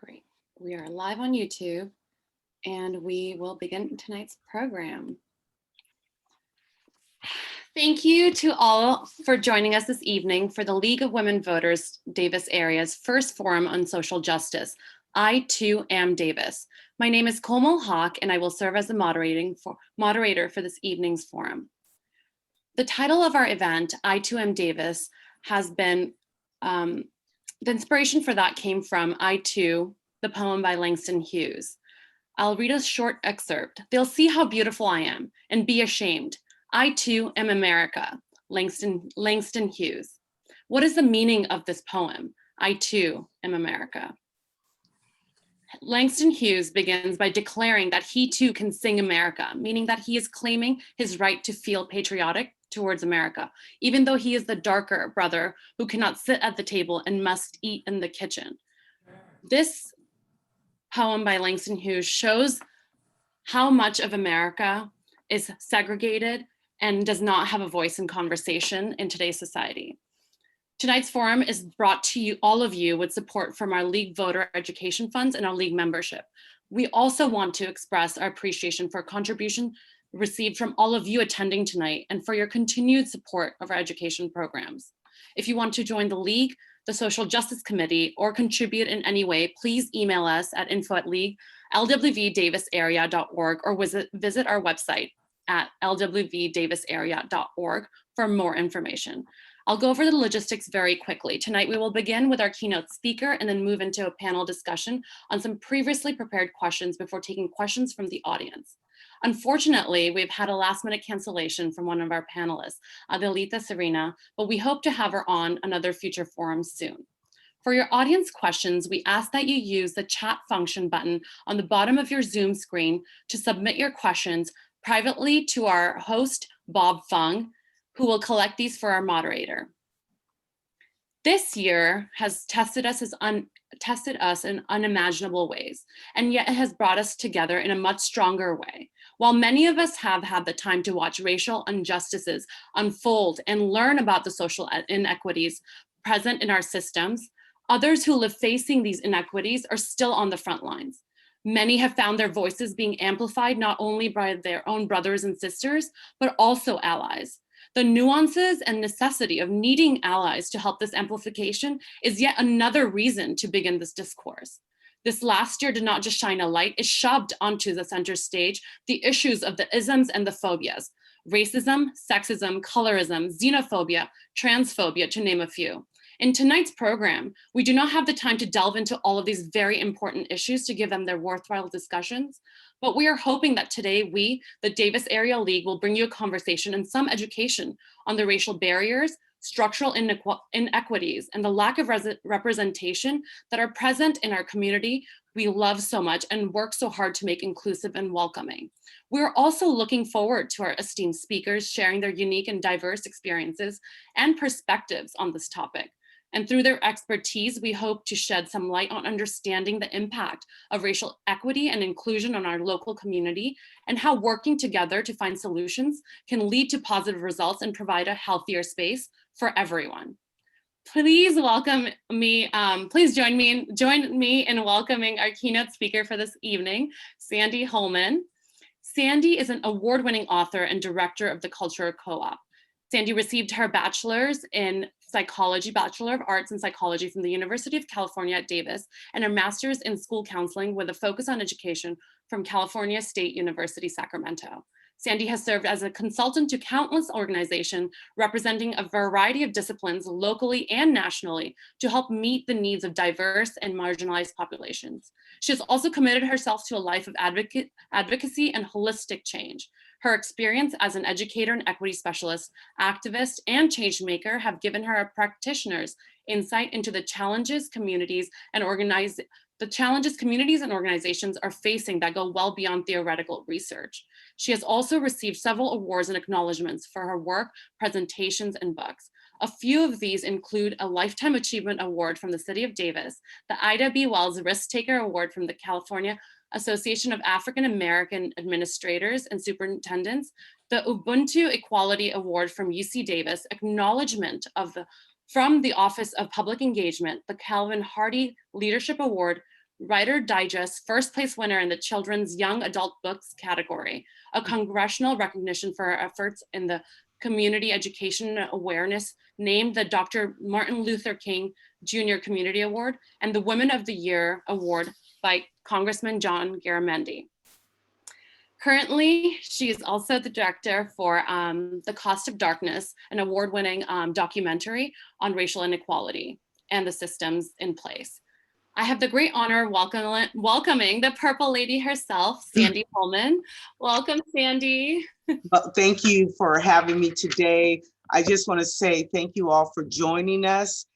Great. We are live on YouTube and we will begin tonight's program. Thank you to all for joining us this evening for the League of Women Voters Davis Area's first forum on social justice. I too am Davis. My name is Komal Hak and I will serve as the moderator for this evening's forum. The title of our event, I too am Davis, has been, the inspiration for that came from I Too, the poem by Langston Hughes. I'll read a short excerpt. They'll see how beautiful I am and be ashamed. I too am America, Langston Hughes. What is the meaning of this poem? I too am America. Langston Hughes begins by declaring that he too can sing America, meaning that he is claiming his right to feel patriotic towards America, even though he is the darker brother who cannot sit at the table and must eat in the kitchen. This poem by Langston Hughes shows how much of America is segregated and does not have a voice in conversation in today's society. Tonight's forum is brought to you, all of you, with support from our League voter education funds and our League membership. We also want to express our appreciation for contribution received from all of you attending tonight and for your continued support of our education programs. If you want to join the League, the Social Justice Committee, or contribute in any way, please email us at info@LWVDavisArea.org or visit our website at lwvdavisarea.org for more information. I'll go over the logistics very quickly. Tonight, we will begin with our keynote speaker and then move into a panel discussion on some previously prepared questions before taking questions from the audience. Unfortunately, we've had a last-minute cancellation from one of our panelists, Adelita Serena, but we hope to have her on another future forum soon. For your audience questions, we ask that you use the chat function button on the bottom of your Zoom screen to submit your questions privately to our host, Bob Fung, who will collect these for our moderator. This year has tested us in unimaginable ways, and yet it has brought us together in a much stronger way. While many of us have had the time to watch racial injustices unfold and learn about the social inequities present in our systems, others who live facing these inequities are still on the front lines. Many have found their voices being amplified not only by their own brothers and sisters, but also allies. The nuances and necessity of needing allies to help this amplification is yet another reason to begin this discourse. This last year did not just shine a light, it shoved onto the center stage the issues of the isms and the phobias: racism, sexism, colorism, xenophobia, transphobia, to name a few. In tonight's program, we do not have the time to delve into all of these very important issues to give them their worthwhile discussions, but we are hoping that today we, the Davis Area League, will bring you a conversation and some education on the racial barriers, structural inequities, and the lack of representation that are present in our community we love so much and work so hard to make inclusive and welcoming. We're also looking forward to our esteemed speakers sharing their unique and diverse experiences and perspectives on this topic. And through their expertise, we hope to shed some light on understanding the impact of racial equity and inclusion on our local community and how working together to find solutions can lead to positive results and provide a healthier space for everyone. Please welcome me, please join me in welcoming our keynote speaker for this evening, Sandy Holman. Sandy is an award-winning author and director of the Culture Co-op. Sandy received her bachelor's in psychology, Bachelor of Arts in Psychology from the University of California at Davis, and her master's in school counseling with a focus on education from California State University, Sacramento. Sandy has served as a consultant to countless organizations representing a variety of disciplines locally and nationally to help meet the needs of diverse and marginalized populations. She has also committed herself to a life of advocacy and holistic change. Her experience as an educator and equity specialist, activist, and change maker have given her a practitioner's insight into the challenges communities and organizations are facing that go well beyond theoretical research. She has also received several awards and acknowledgements for her work, presentations, and books. A few of these include a Lifetime Achievement Award from the City of Davis, the Ida B. Wells Risk Taker Award from the California Association of African American Administrators and Superintendents, the Ubuntu Equality Award from UC Davis, acknowledgement from the Office of Public Engagement, the Calvin Hardy Leadership Award, Writer Digest first place winner in the Children's Young Adult Books category, a congressional recognition for her efforts in the community education awareness, named the Dr. Martin Luther King Jr. Community Award, and the Women of the Year Award by Congressman John Garamendi. Currently, she is also the director for The Cost of Darkness, an award-winning documentary on racial inequality and the systems in place. I have the great honor of welcoming the Purple Lady herself, Sandy Pullman. Welcome, Sandy. Well, thank you for having me today. I just want to say thank you all for joining us.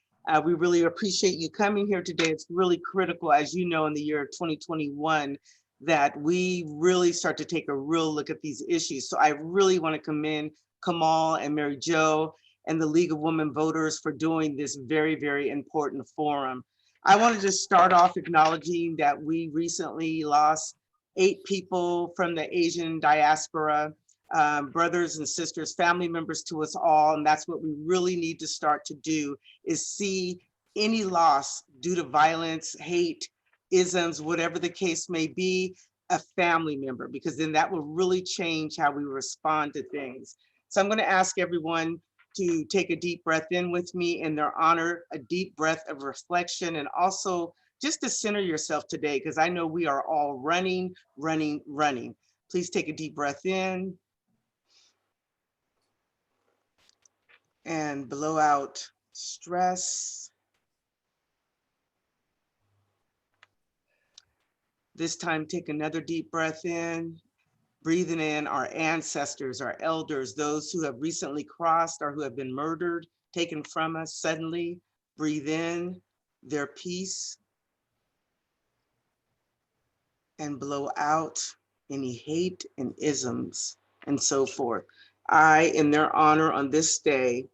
We really appreciate you coming here today. It's really critical, as you know, in the year of 2021, that we really start to take a real look at these issues. So I really want to commend Komal and Mary Jo and the League of Women Voters for doing this very, very important forum. I wanted to start off acknowledging that we recently lost 8 people from the Asian diaspora, brothers and sisters, family members to us all. And that's what we really need to start to do, is see any loss due to violence, hate, isms, whatever the case may be, a family member, because then that will really change how we respond to things. So I'm going to ask everyone to take a deep breath in with me in their honor, a deep breath of reflection, and also just to center yourself today, because I know we are all running. Please take a deep breath in and blow out stress. This time, take another deep breath in, breathing in our ancestors, our elders, those who have recently crossed or who have been murdered, taken from us suddenly. Breathe in their peace and blow out any hate and isms and so forth. I, in their honor on this day,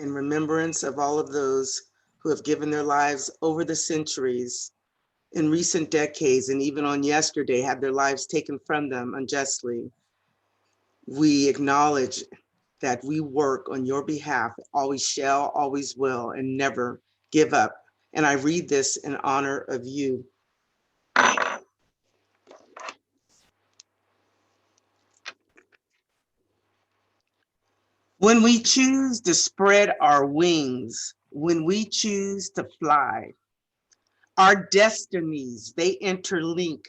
in remembrance of all of those who have given their lives over the centuries, in recent decades, and even on yesterday, had their lives taken from them unjustly, we acknowledge that we work on your behalf, always shall, always will, and never give up. And I read this in honor of you. When we choose to spread our wings, when we choose to fly, our destinies, they interlink.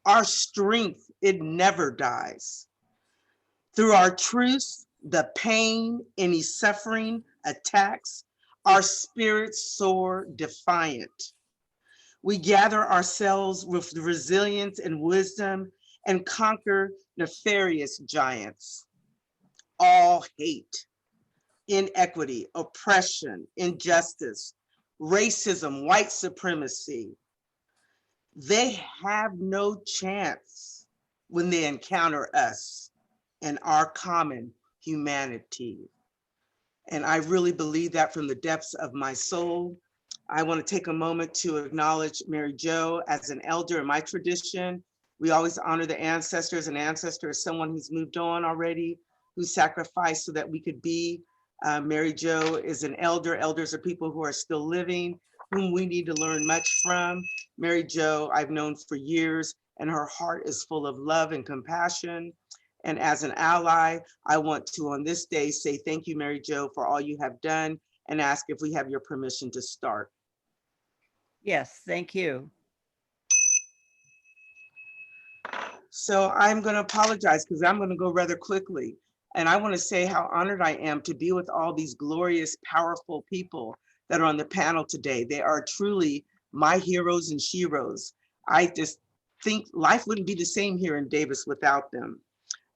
Our strength, it never dies. Through our truth, the pain, any suffering, attacks, our spirits soar defiant. We gather ourselves with resilience and wisdom and conquer nefarious giants. All hate, inequity, oppression, injustice, racism, white supremacy, they have no chance when they encounter us and our common humanity. And I really believe that from the depths of my soul. I want to take a moment to acknowledge Mary Jo as an elder in my tradition. We always honor the ancestors. An ancestor is someone who's moved on already, who sacrificed so that we could be. Mary Jo is an elder. Elders are people who are still living, whom we need to learn much from. Mary Jo, I've known for years, and her heart is full of love and compassion. And as an ally, I want to, on this day, say thank you, Mary Jo, for all you have done, and ask if we have your permission to start. Yes, thank you. So I'm going to apologize because I'm going to go rather quickly. And I want to say how honored I am to be with all these glorious, powerful people that are on the panel today. They are truly my heroes and sheroes. I just think life wouldn't be the same here in Davis without them.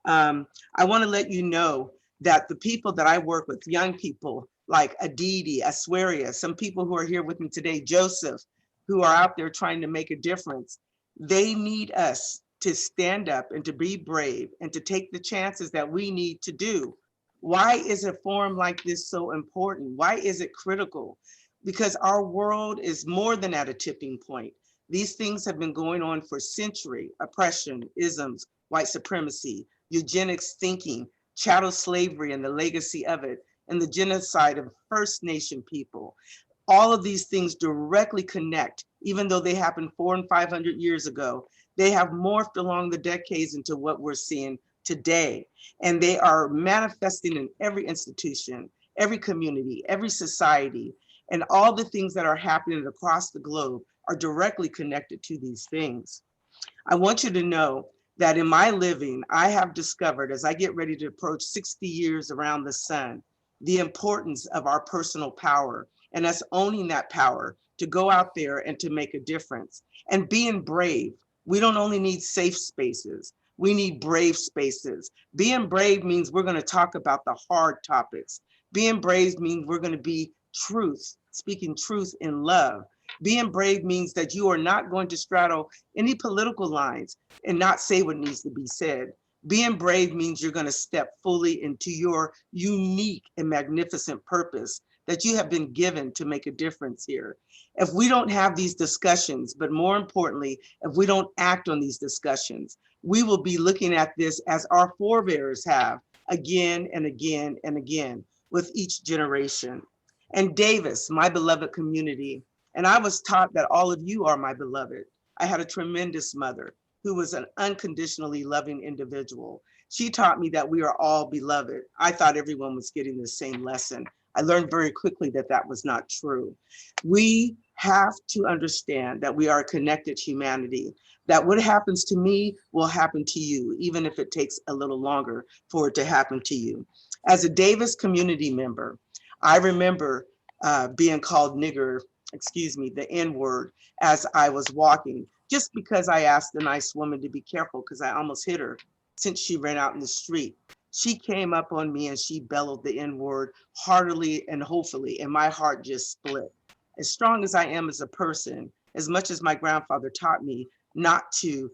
I want to let you know that the people that I work with, young people like Aditi, Aswaria, some people who are here with me today, Joseph, who are out there trying to make a difference, they need us to stand up and to be brave and to take the chances that we need to do. Why is a forum like this so important? Why is it critical? Because our world is more than at a tipping point. These things have been going on for centuries: oppression, isms, white supremacy, eugenics thinking, chattel slavery and the legacy of it. and the genocide of First Nation people. All of these things directly connect, even though they happened 400 and 500 years ago. They have morphed along the decades into what we're seeing today. And they are manifesting in every institution, every community, every society, and all the things that are happening across the globe are directly connected to these things. I want you to know that in my living, I have discovered, as I get ready to approach 60 years around the sun, the importance of our personal power and us owning that power to go out there and to make a difference and being brave. We don't only need safe spaces, we need brave spaces. Being brave means we're going to talk about the hard topics. Being brave means we're going to be truth, speaking truth in love. Being brave means that you are not going to straddle any political lines and not say what needs to be said. Being brave means you're going to step fully into your unique and magnificent purpose that you have been given to make a difference here. If we don't have these discussions, but more importantly, if we don't act on these discussions, we will be looking at this as our forebears have again and again and again with each generation. And Davis, my beloved community, and I was taught that all of you are my beloved. I had a tremendous mother who was an unconditionally loving individual. She taught me that we are all beloved. I thought everyone was getting the same lesson. I learned very quickly that that was not true. We have to understand that we are a connected humanity, that what happens to me will happen to you, even if it takes a little longer for it to happen to you. As a Davis community member, I remember being called nigger, excuse me, the N-word as I was walking, just because I asked the nice woman to be careful because I almost hit her since she ran out in the street. She came up on me and she bellowed the N-word heartily and hopefully, and my heart just split. As strong as I am as a person, as much as my grandfather taught me not to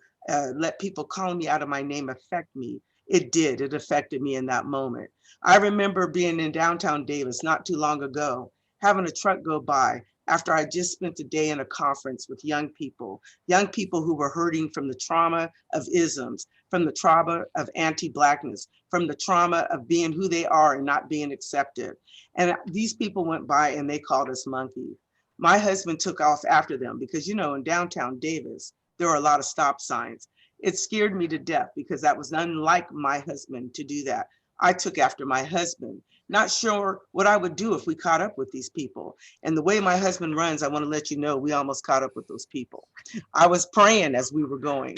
let people calling me out of my name affect me, it did, it affected me in that moment. I remember being in downtown Davis not too long ago, having a truck go by after I just spent a day in a conference with young people who were hurting from the trauma of isms, from the trauma of anti-Blackness, from the trauma of being who they are and not being accepted. And these people went by and they called us monkeys. My husband took off after them because, you know, in downtown Davis, there are a lot of stop signs. It scared me to death because that was unlike my husband to do that. I took after my husband, not sure what I would do if we caught up with these people. And the way my husband runs, I want to let you know, we almost caught up with those people. I was praying as we were going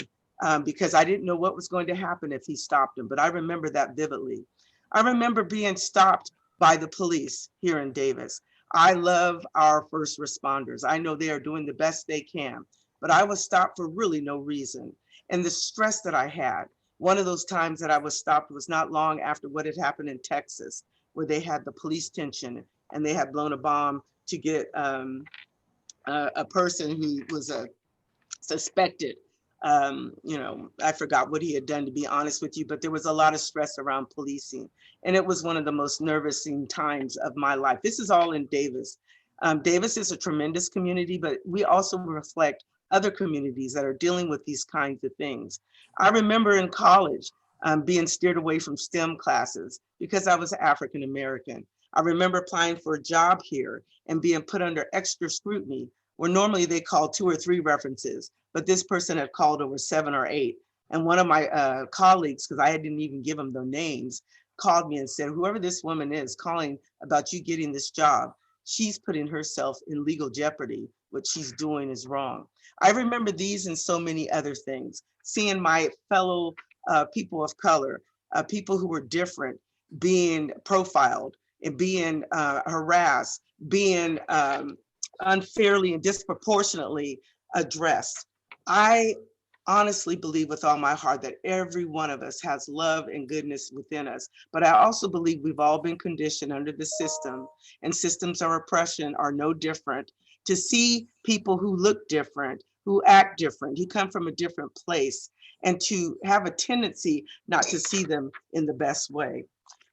because I didn't know what was going to happen if he stopped him, but I remember that vividly. I remember being stopped by the police here in Davis. I love our first responders. I know they are doing the best they can, but I was stopped for really no reason. And the stress that I had, one of those times that I was stopped was not long after what had happened in Texas, where they had the police tension and they had blown a bomb to get a person who was a suspected, you know, I forgot what he had done, to be honest with you, but there was a lot of stress around policing. And it was one of the most nervous-ing times of my life. This is all in Davis. Davis is a tremendous community, but we also reflect other communities that are dealing with these kinds of things. I remember in college being steered away from STEM classes because I was African American. I remember applying for a job here and being put under extra scrutiny, where normally they call 2 or 3 references, but this person had called over 7 or 8. And one of my colleagues, because I didn't even give them their names, called me and said, whoever this woman is calling about you getting this job, she's putting herself in legal jeopardy. What she's doing is wrong. I remember these and so many other things, seeing my fellow people of color, people who were different, being profiled and being harassed, being unfairly and disproportionately addressed. I honestly believe with all my heart that every one of us has love and goodness within us. But I also believe we've all been conditioned under the system, and systems of oppression are no different, to see people who look different, who act different, who come from a different place, and to have a tendency not to see them in the best way.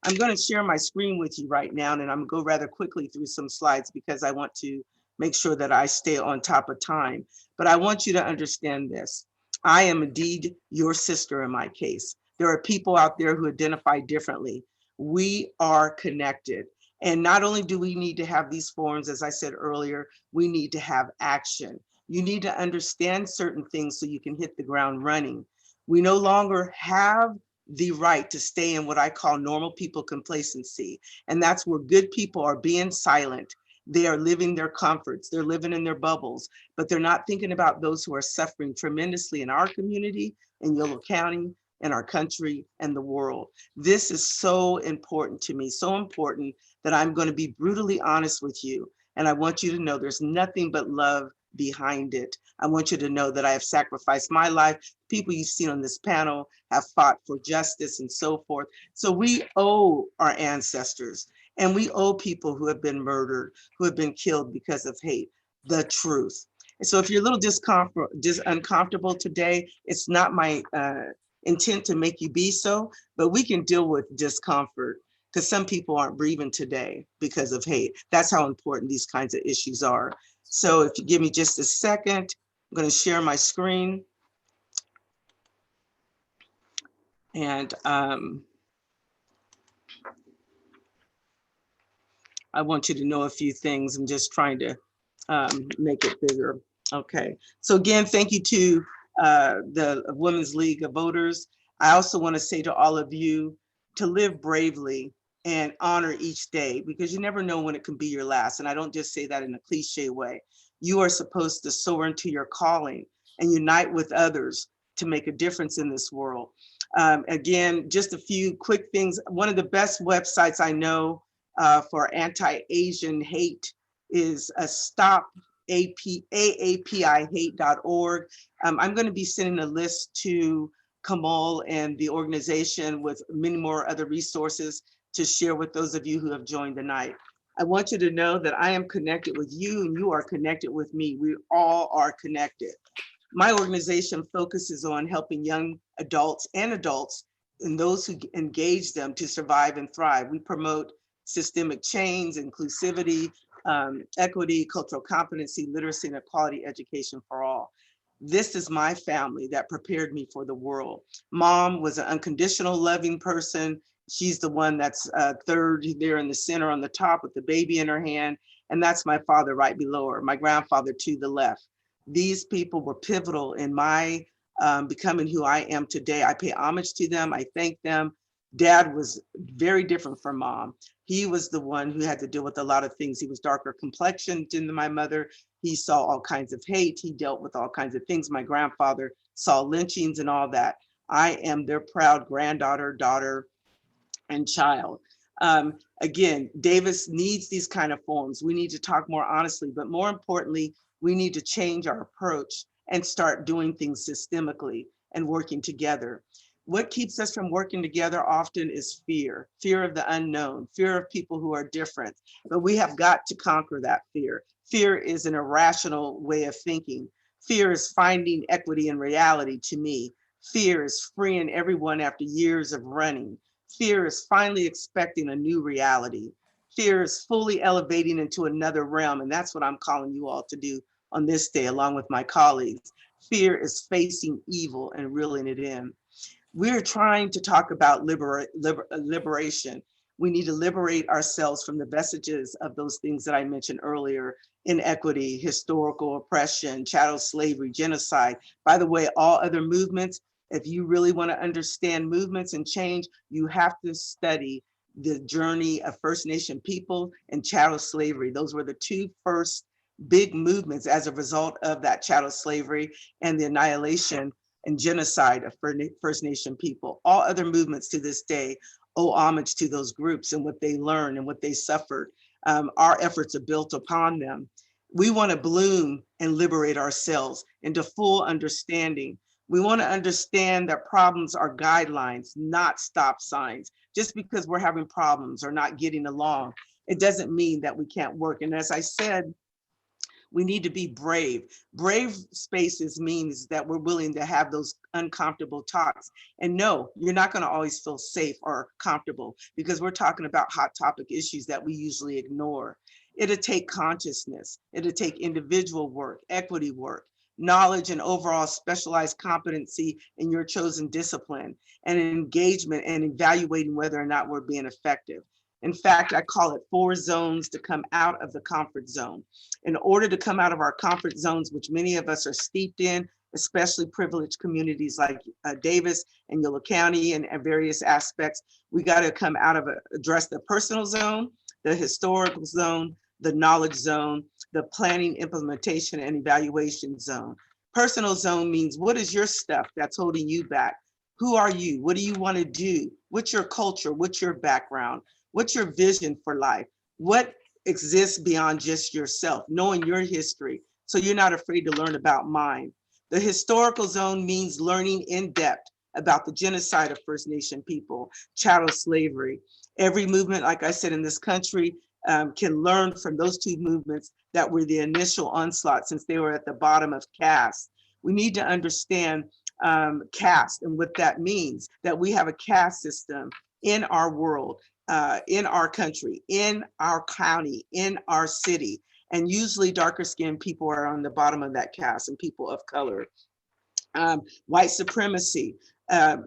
I'm going to share my screen with you right now, and I'm going to go rather quickly through some slides because I want to make sure that I stay on top of time. But I want you to understand this. I am indeed your sister in my case. There are people out there who identify differently. We are connected. And not only do we need to have these forums, as I said earlier, we need to have action. You need to understand certain things so you can hit the ground running. We no longer have the right to stay in what I call normal people complacency. And that's where good people are being silent. They are living their comforts, they're living in their bubbles, but they're not thinking about those who are suffering tremendously in our community, in Yolo County, in our country, and the world. This is so important to me, so important that I'm going to be brutally honest with you. And I want you to know there's nothing but love behind it. I want you to know that I have sacrificed my life. People you've seen on this panel have fought for justice and so forth. So we owe our ancestors, and we owe people who have been murdered, who have been killed because of hate, the truth. And so if you're a little uncomfortable today, it's not my intent to make you be so, but we can deal with discomfort because some people aren't breathing today because of hate. That's how important these kinds of issues are. So if you give me just a second, I'm going to share my screen. And I want you to know a few things. I'm just trying to make it bigger. Okay. So again, thank you to the Women's League of Voters. I also want to say to all of you to live bravely and honor each day, because you never know when it can be your last. And I don't just say that in a cliche way. You are supposed to soar into your calling and unite with others to make a difference in this world. Again, just a few quick things. One of the best websites I know for anti-Asian hate is stopaapihate.org. I'm going to be sending a list to Komal and the organization with many more other resources to share with those of you who have joined tonight. I want you to know that I am connected with you and you are connected with me. We all are connected. My organization focuses on helping young adults and those who engage them to survive and thrive. We promote systemic change, inclusivity, equity, cultural competency, literacy, and equality education for all. This is my family that prepared me for the world. Mom was an unconditional loving person. She's the one that's third there in the center on the top with the baby in her hand. And that's my father right below her, my grandfather to the left. These people were pivotal in my becoming who I am today. I pay homage to them. I thank them. Dad was very different from mom. He was the one who had to deal with a lot of things. He was darker complexioned than my mother. He saw all kinds of hate. He dealt with all kinds of things. My grandfather saw lynchings and all that. I am their proud granddaughter, daughter, and child. Again, Davis needs these kind of forums. We need to talk more honestly, but more importantly, we need to change our approach and start doing things systemically and working together. What keeps us from working together often is fear of the unknown, fear of people who are different, but we have got to conquer that fear. Fear is an irrational way of thinking. Fear is finding equity in reality to me. Fear is freeing everyone after years of running. Fear is finally expecting a new reality. Fear is fully elevating into another realm, and that's what I'm calling you all to do on this day, along with my colleagues. Fear is facing evil and reeling it in. We're trying to talk about liberation. We need to liberate ourselves from the vestiges of those things that I mentioned earlier: inequity, historical oppression, chattel slavery, genocide. By the way, all other movements, if you really want to understand movements and change, you have to study the journey of First Nation people and chattel slavery. Those were the two first big movements as a result of that chattel slavery and the annihilation and genocide of First Nation people. All other movements to this day owe homage to those groups and what they learned and what they suffered. Our efforts are built upon them. We want to bloom and liberate ourselves into full understanding. We want to understand that problems are guidelines, not stop signs. Just because we're having problems or not getting along, it doesn't mean that we can't work. And as I said, we need to be brave. Brave spaces means that we're willing to have those uncomfortable talks. And no, you're not going to always feel safe or comfortable because we're talking about hot topic issues that we usually ignore. It'll take consciousness. It'll take individual work, equity work, knowledge and overall specialized competency in your chosen discipline, and engagement and evaluating whether or not we're being effective. In fact, I call it 4 zones to come out of the comfort zone. In order to come out of our comfort zones, which many of us are steeped in, especially privileged communities like Davis and Yolo County and various aspects, we got to come out of address the personal zone, the historical zone, the knowledge zone, the planning, implementation, and evaluation zone. Personal zone means what is your stuff that's holding you back? Who are you? What do you want to do? What's your culture? What's your background? What's your vision for life? What exists beyond just yourself, knowing your history, so you're not afraid to learn about mine. The historical zone means learning in depth about the genocide of First Nation people, chattel slavery. Every movement, like I said, in this country can learn from those 2 movements that were the initial onslaught, since they were at the bottom of caste. We need to understand caste and what that means, that we have a caste system in our world, in our country, in our county, in our city. And usually darker skinned people are on the bottom of that caste, and people of color. White supremacy.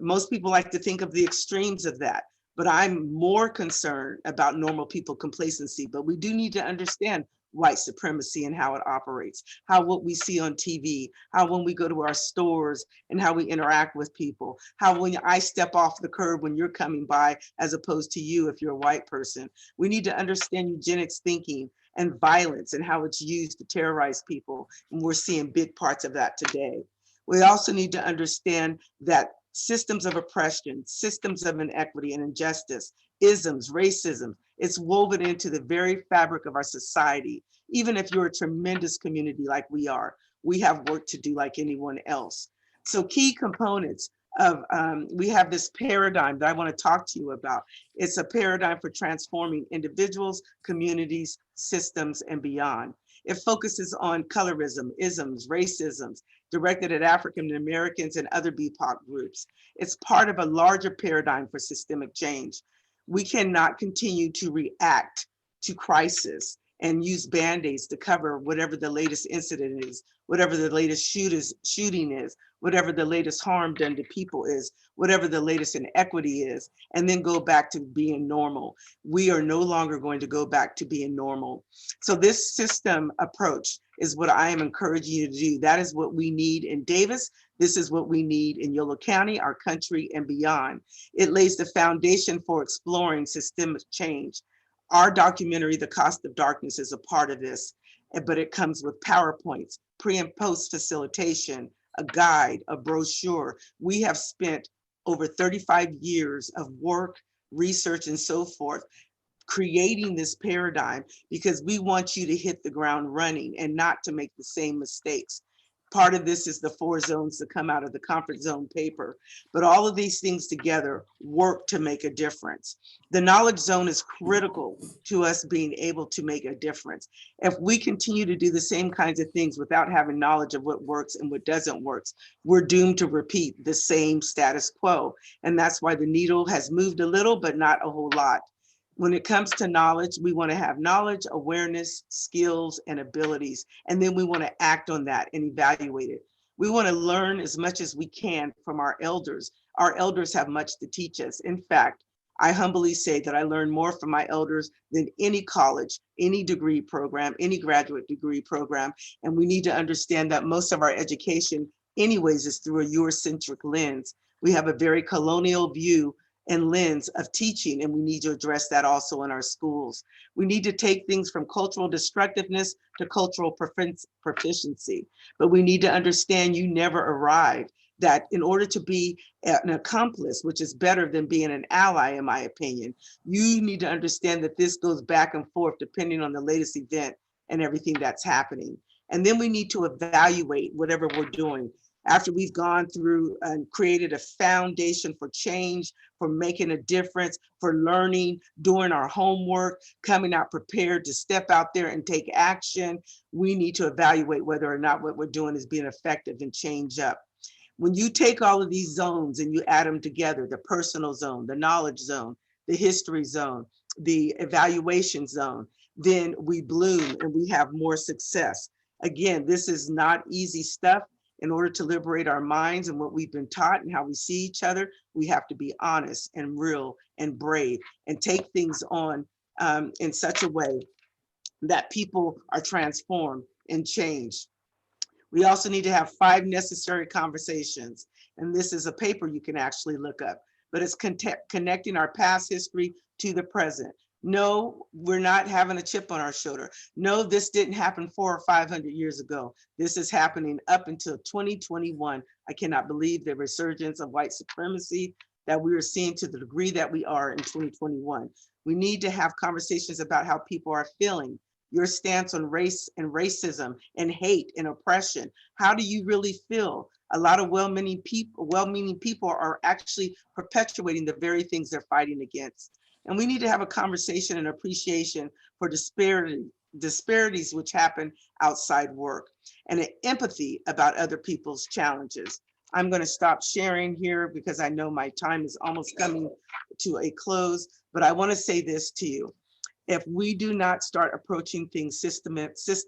Most people like to think of the extremes of that, but I'm more concerned about normal people complacency. But we do need to understand white supremacy and how it operates, how what we see on TV, how when we go to our stores and how we interact with people, how when I step off the curb when you're coming by, as opposed to you if you're a white person. We need to understand eugenics thinking and violence and how it's used to terrorize people. And we're seeing big parts of that today. We also need to understand that systems of oppression, systems of inequity and injustice, isms, racism, it's woven into the very fabric of our society. Even if you're a tremendous community like we are, we have work to do like anyone else. So key components of, we have this paradigm that I want to talk to you about. It's a paradigm for transforming individuals, communities, systems, and beyond. It focuses on colorism, isms, racisms, directed at African Americans and other BIPOC groups. It's part of a larger paradigm for systemic change. We cannot continue to react to crisis and use Band-Aids to cover whatever the latest incident is, whatever the latest shooting is, whatever the latest harm done to people is, whatever the latest inequity is, and then go back to being normal. We are no longer going to go back to being normal. So this system approach is what I am encouraging you to do. That is what we need in Davis. This is what we need in Yolo County, our country, and beyond. It lays the foundation for exploring systemic change. Our documentary, The Cost of Darkness, is a part of this, but it comes with PowerPoints, pre and post facilitation, a guide, a brochure. We have spent over 35 years of work, research, and so forth, creating this paradigm because we want you to hit the ground running and not to make the same mistakes. Part of this is the 4 zones that come out of the comfort zone paper, but all of these things together work to make a difference. The knowledge zone is critical to us being able to make a difference. If we continue to do the same kinds of things without having knowledge of what works and what doesn't work, we're doomed to repeat the same status quo. And that's why the needle has moved a little, but not a whole lot. When it comes to knowledge, we want to have knowledge, awareness, skills, and abilities. And then we want to act on that and evaluate it. We want to learn as much as we can from our elders. Our elders have much to teach us. In fact, I humbly say that I learned more from my elders than any college, any degree program, any graduate degree program. And we need to understand that most of our education anyways is through a Eurocentric lens. We have a very colonial view and lens of teaching, and we need to address that also in our schools. We need to take things from cultural destructiveness to cultural proficiency, but we need to understand you never arrived, that in order to be an accomplice, which is better than being an ally, in my opinion, you need to understand that this goes back and forth depending on the latest event and everything that's happening. And then we need to evaluate whatever we're doing. After we've gone through and created a foundation for change, for making a difference, for learning, doing our homework, coming out prepared to step out there and take action, we need to evaluate whether or not what we're doing is being effective and change up. When you take all of these zones and you add them together, the personal zone, the knowledge zone, the history zone, the evaluation zone, then we bloom and we have more success. Again, this is not easy stuff. In order to liberate our minds and what we've been taught and how we see each other, we have to be honest and real and brave and take things on in such a way that people are transformed and changed. We also need to have 5 necessary conversations. And this is a paper you can actually look up, but it's connecting our past history to the present. No, we're not having a chip on our shoulder. No, this didn't happen 400 or 500 years ago. This is happening up until 2021. I cannot believe the resurgence of white supremacy that we are seeing to the degree that we are in 2021. We need to have conversations about how people are feeling. Your stance on race and racism and hate and oppression. How do you really feel? A lot of well-meaning people are actually perpetuating the very things they're fighting against. And we need to have a conversation and appreciation for disparities which happen outside work, and an empathy about other people's challenges. I'm going to stop sharing here because I know my time is almost coming to a close, but I want to say this to you. If we do not start approaching things systemically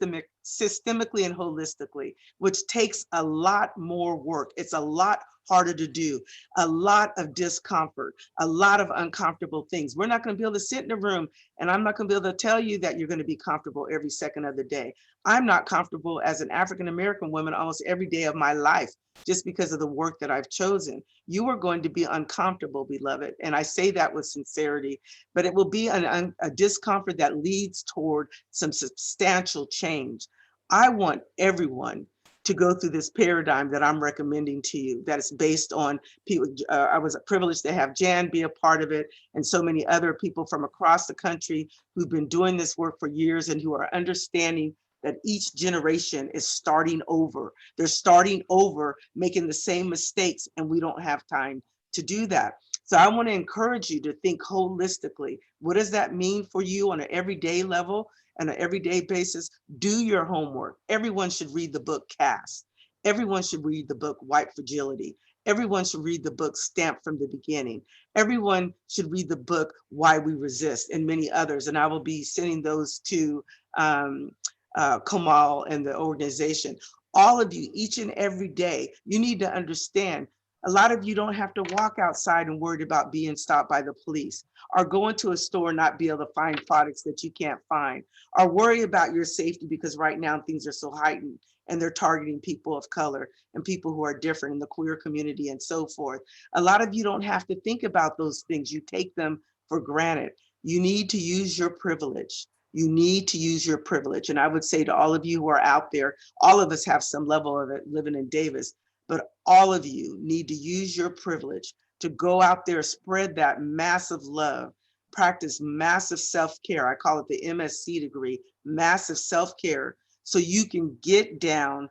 and holistically, which takes a lot more work, it's a lot harder to do, a lot of discomfort, a lot of uncomfortable things. We're not going to be able to sit in a room, and I'm not going to be able to tell you that you're going to be comfortable every second of the day. I'm not comfortable as an African-American woman almost every day of my life, just because of the work that I've chosen. You are going to be uncomfortable, beloved. And I say that with sincerity, but it will be a discomfort that leads toward some substantial change. I want everyone to go through this paradigm that I'm recommending to you, that is based on people. I was privileged to have Jan be a part of it, and so many other people from across the country who've been doing this work for years and who are understanding that each generation is starting over. They're starting over, making the same mistakes, and we don't have time to do that. So I want to encourage you to think holistically. What does that mean for you on an everyday level? On an everyday basis? Do your homework. Everyone should read the book Caste. Everyone should read the book White Fragility. Everyone should read the book Stamped from the Beginning. Everyone should read the book Why We Resist, and many others. And I will be sending those to Komal and the organization. All of you, each and every day, you need to understand, a lot of you don't have to walk outside and worry about being stopped by the police, or go into a store and not be able to find products that you can't find, or worry about your safety because right now things are so heightened and they're targeting people of color and people who are different in the queer community and so forth. A lot of you don't have to think about those things. You take them for granted. You need to use your privilege. You need to use your privilege. And I would say to all of you who are out there, all of us have some level of it living in Davis, but all of you need to use your privilege to go out there, spread that massive love, practice massive self-care. I call it the MSc degree, massive self-care, so you can get down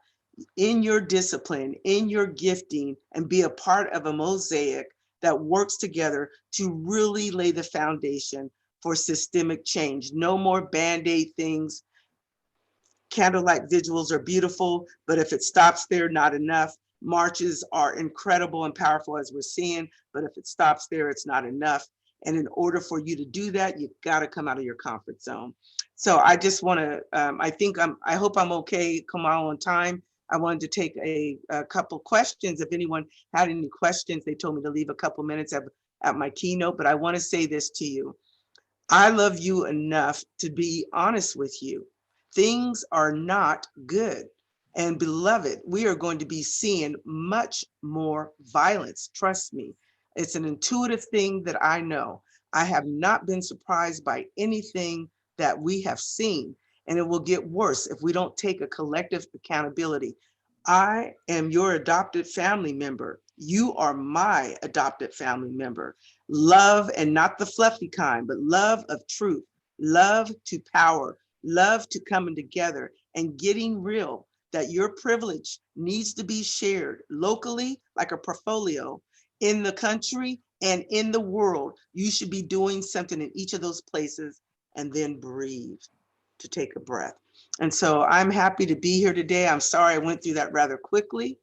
in your discipline, in your gifting, and be a part of a mosaic that works together to really lay the foundation for systemic change. No more Band-Aid things. Candlelight vigils are beautiful, but if it stops there, not enough. Marches are incredible and powerful as we're seeing, but if it stops there, it's not enough. And in order for you to do that, you've got to come out of your comfort zone. So I just want to, I hope I'm okay, Komal, on time. I wanted to take a couple questions. If anyone had any questions, they told me to leave a couple minutes at my keynote, but I want to say this to you. I love you enough to be honest with you. Things are not good. And beloved, we are going to be seeing much more violence. Trust me. It's an intuitive thing that I know. I have not been surprised by anything that we have seen, and it will get worse if we don't take a collective accountability. I am your adopted family member. You are my adopted family member. Love, and not the fluffy kind, but love of truth, love to power, love to coming together and getting real, that your privilege needs to be shared locally like a portfolio, in the country and in the world. You should be doing something in each of those places, and then breathe to take a breath. And so I'm happy to be here today. I'm sorry I went through that rather quickly.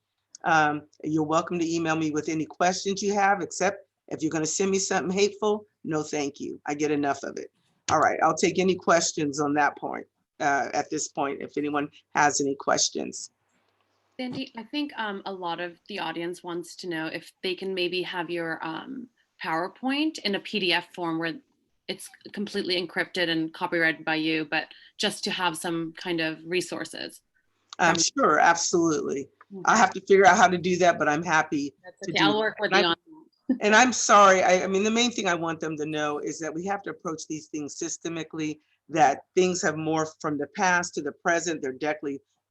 You're welcome to email me with any questions you have, except if you're going to send me something hateful, no thank you. I get enough of it. All right, I'll take any questions on that point at this point, if anyone has any questions. Sandy, I think a lot of the audience wants to know if they can maybe have your PowerPoint in a PDF form where it's completely encrypted and copyrighted by you, but just to have some kind of resources. Sure, absolutely. Okay. I have to figure out how to do that, but I'm happy to do I'll work with you on that. And I'm sorry, I mean, the main thing I want them to know is that we have to approach these things systemically, that things have morphed from the past to the present. They're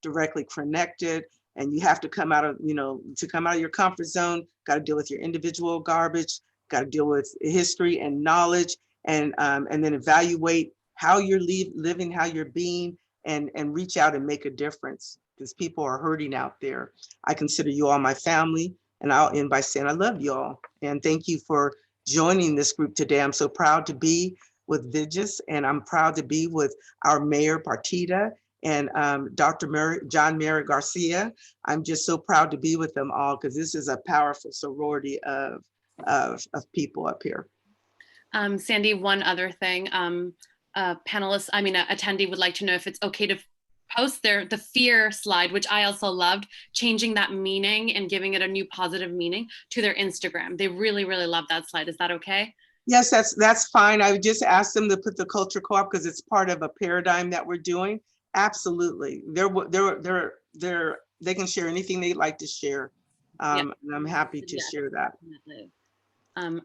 directly connected. And you have to come out of, to come out of your comfort zone, got to deal with your individual garbage, got to deal with history and knowledge, and then evaluate how you're living, how you're being, and reach out and make a difference, because people are hurting out there. I consider you all my family, and I'll end by saying I love you all. And thank you for joining this group today. I'm so proud to be with Vigis, and I'm proud to be with our mayor, Partida, and Jan Murray Garcia. I'm just so proud to be with them all, because this is a powerful sorority of people up here. Sandy, one other thing, attendee would like to know if it's okay to post the fear slide, which I also loved, changing that meaning and giving it a new positive meaning, to their Instagram. They really, really love that slide. Is that okay? Yes, that's fine. I would just ask them to put the Culture Co-op, because it's part of a paradigm that we're doing. Absolutely. They can share anything they'd like to share. And I'm happy to share that. Definitely.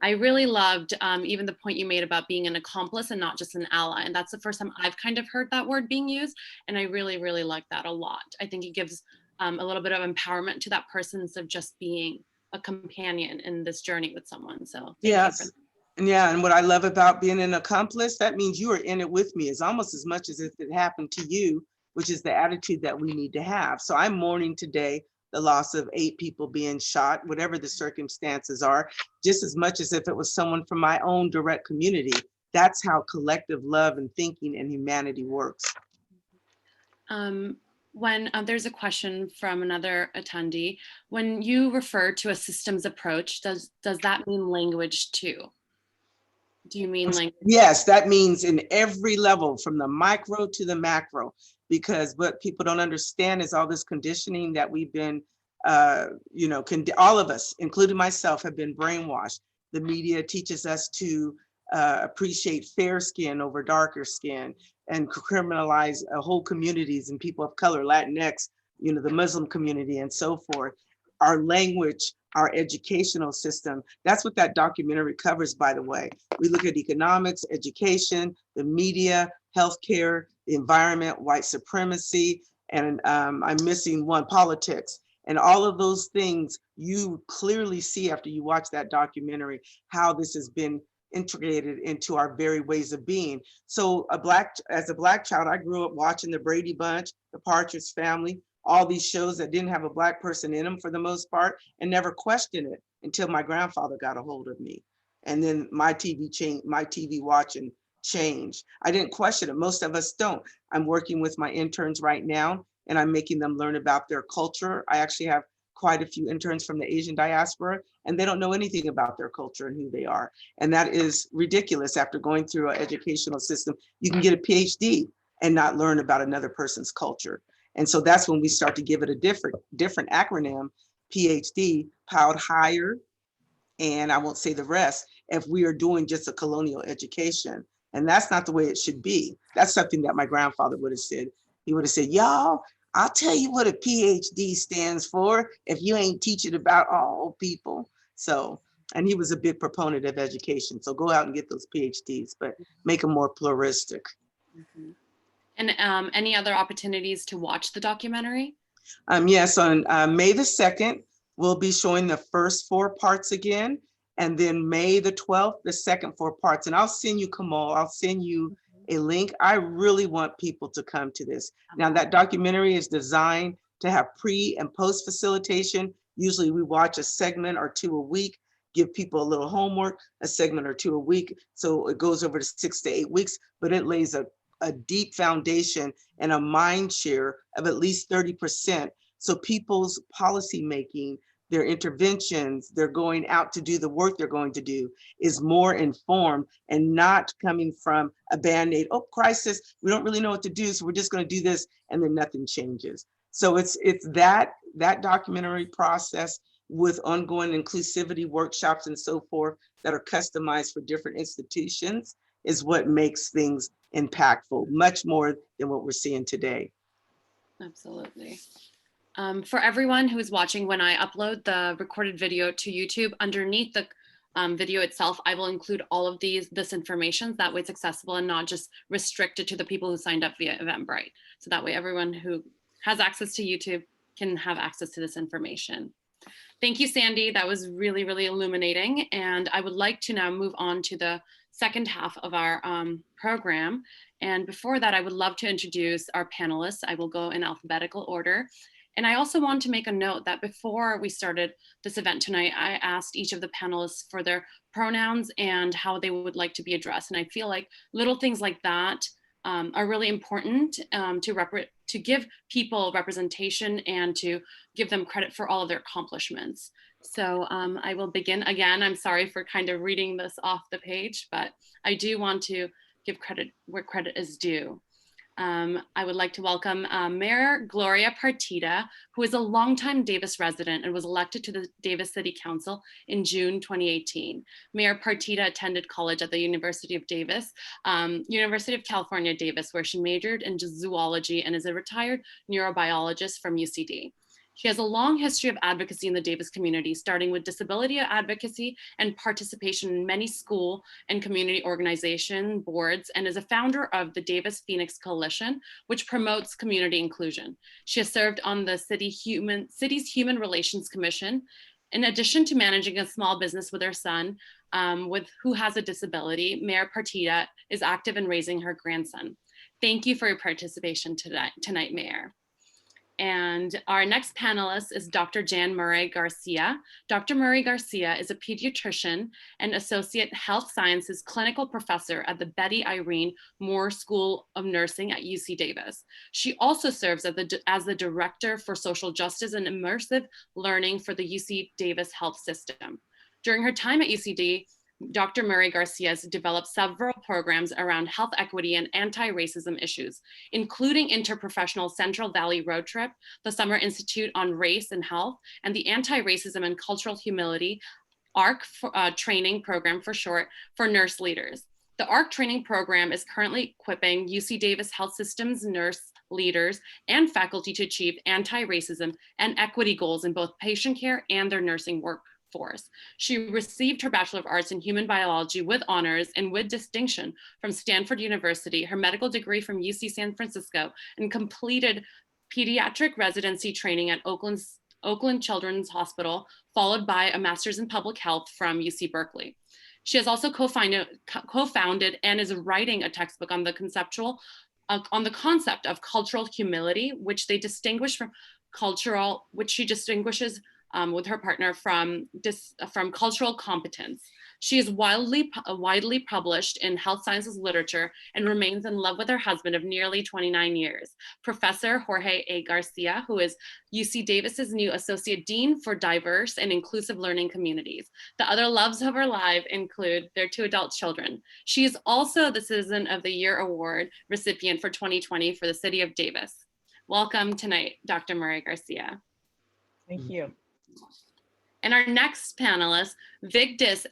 I really loved even the point you made about being an accomplice and not just an ally. And that's the first time I've kind of heard that word being used. And I really, really like that a lot. I think it gives a little bit of empowerment to that person instead of just being a companion in this journey with someone. So yes. And what I love about being an accomplice, that means you are in it with me. It's almost as much as if it happened to you, which is the attitude that we need to have. So I'm mourning today the loss of 8 people being shot, whatever the circumstances are, just as much as if it was someone from my own direct community. That's how collective love and thinking and humanity works. When there's a question from another attendee, when you refer to a systems approach, does that mean language too? Do you mean language? Yes, that means in every level, from the micro to the macro, because what people don't understand is all this conditioning that we've been, all of us, including myself, have been brainwashed. The media teaches us to appreciate fair skin over darker skin, and criminalize whole communities and people of color, Latinx, the Muslim community, and so forth. Our language, our educational system, that's what that documentary covers, by the way. We look at economics, education, the media, healthcare, the environment, white supremacy, and I'm missing one, politics. And all of those things, you clearly see after you watch that documentary, how this has been integrated into our very ways of being. So as a Black child, I grew up watching the Brady Bunch, the Partridge Family, all these shows that didn't have a Black person in them for the most part, and never questioned it until my grandfather got a hold of me. And then my TV watching changed. I didn't question it. Most of us don't. I'm working with my interns right now, and I'm making them learn about their culture. I actually have quite a few interns from the Asian diaspora, and they don't know anything about their culture and who they are. And that is ridiculous. After going through an educational system, you can get a PhD and not learn about another person's culture. And so that's when we start to give it a different acronym, PhD, powered higher, and I won't say the rest, if we are doing just a colonial education. And that's not the way it should be. That's something that my grandfather would have said. He would have said, y'all, I'll tell you what a PhD stands for if you ain't teaching about all people. So, and he was a big proponent of education. So go out and get those PhDs, but make them more pluralistic. Mm-hmm. And any other opportunities to watch the documentary? Yes, on May the 2nd, we'll be showing the first 4 parts again. And then May the 12th, the second 4 parts. And I'll send you, Komal, I'll send you a link. I really want people to come to this. Now, that documentary is designed to have pre and post facilitation. Usually we watch a segment or 2 a week, give people a little homework, a segment or 2 a week. So it goes over to 6 to 8 weeks, but it lays a deep foundation and a mind share of at least 30%. So people's policy making, their interventions, they're going out to do the work they're going to do, is more informed and not coming from a Band-Aid, oh, crisis, we don't really know what to do, so we're just going to do this, and then nothing changes. So it's that that documentary process with ongoing inclusivity workshops and so forth that are customized for different institutions is what makes things impactful, much more than what we're seeing today. Absolutely. For everyone who is watching, when I upload the recorded video to YouTube, underneath the video itself, I will include all of this information. That way it's accessible and not just restricted to the people who signed up via Eventbrite. So that way everyone who has access to YouTube can have access to this information. Thank you, Sandy. That was really, really illuminating. And I would like to now move on to the second half of our program. And before that, I would love to introduce our panelists. I will go in alphabetical order. And I also want to make a note that before we started this event tonight, I asked each of the panelists for their pronouns and how they would like to be addressed. And I feel like little things like that are really important to give people representation and to give them credit for all of their accomplishments. So I will begin again. I'm sorry for kind of reading this off the page, but I do want to give credit where credit is due. I would like to welcome Mayor Gloria Partida, who is a longtime Davis resident and was elected to the Davis City Council in June 2018. Mayor Partida attended college at the University of California, Davis, where she majored in zoology and is a retired neurobiologist from UCD. She has a long history of advocacy in the Davis community, starting with disability advocacy and participation in many school and community organization boards, and is a founder of the Davis Phoenix Coalition, which promotes community inclusion. She has served on the city's Human Relations Commission. In addition to managing a small business with her son, who has a disability, Mayor Partida is active in raising her grandson. Thank you for your participation tonight, Mayor. And our next panelist is Dr. Jan Murray Garcia. Dr. Murray Garcia is a pediatrician and associate health sciences clinical professor at the Betty Irene Moore School of Nursing at UC Davis. She also serves as the director for social justice and immersive learning for the UC Davis health system. During her time at UCD, Dr. Murray Garcia has developed several programs around health equity and anti-racism issues, including interprofessional Central Valley Road Trip, the Summer Institute on Race and Health, and the Anti-Racism and Cultural Humility ARC training program for short for nurse leaders. The ARC training program is currently equipping UC Davis Health System's nurse leaders and faculty to achieve anti-racism and equity goals in both patient care and their nursing workforce. She received her Bachelor of Arts in Human Biology with honors and with distinction from Stanford University, her medical degree from UC San Francisco, and completed pediatric residency training at Oakland Children's Hospital, followed by a master's in public health from UC Berkeley. She has also co-founded and is writing a textbook on the concept of cultural humility, which she distinguishes with her partner from cultural competence. She is widely published in health sciences literature and remains in love with her husband of nearly 29 years, Professor Jorge A. Garcia, who is UC Davis's new Associate Dean for Diverse and Inclusive Learning Communities. The other loves of her life include their 2 adult children. She is also the Citizen of the Year Award recipient for 2020 for the City of Davis. Welcome tonight, Dr. Murray Garcia. Thank you. And our next panelist, Vigdis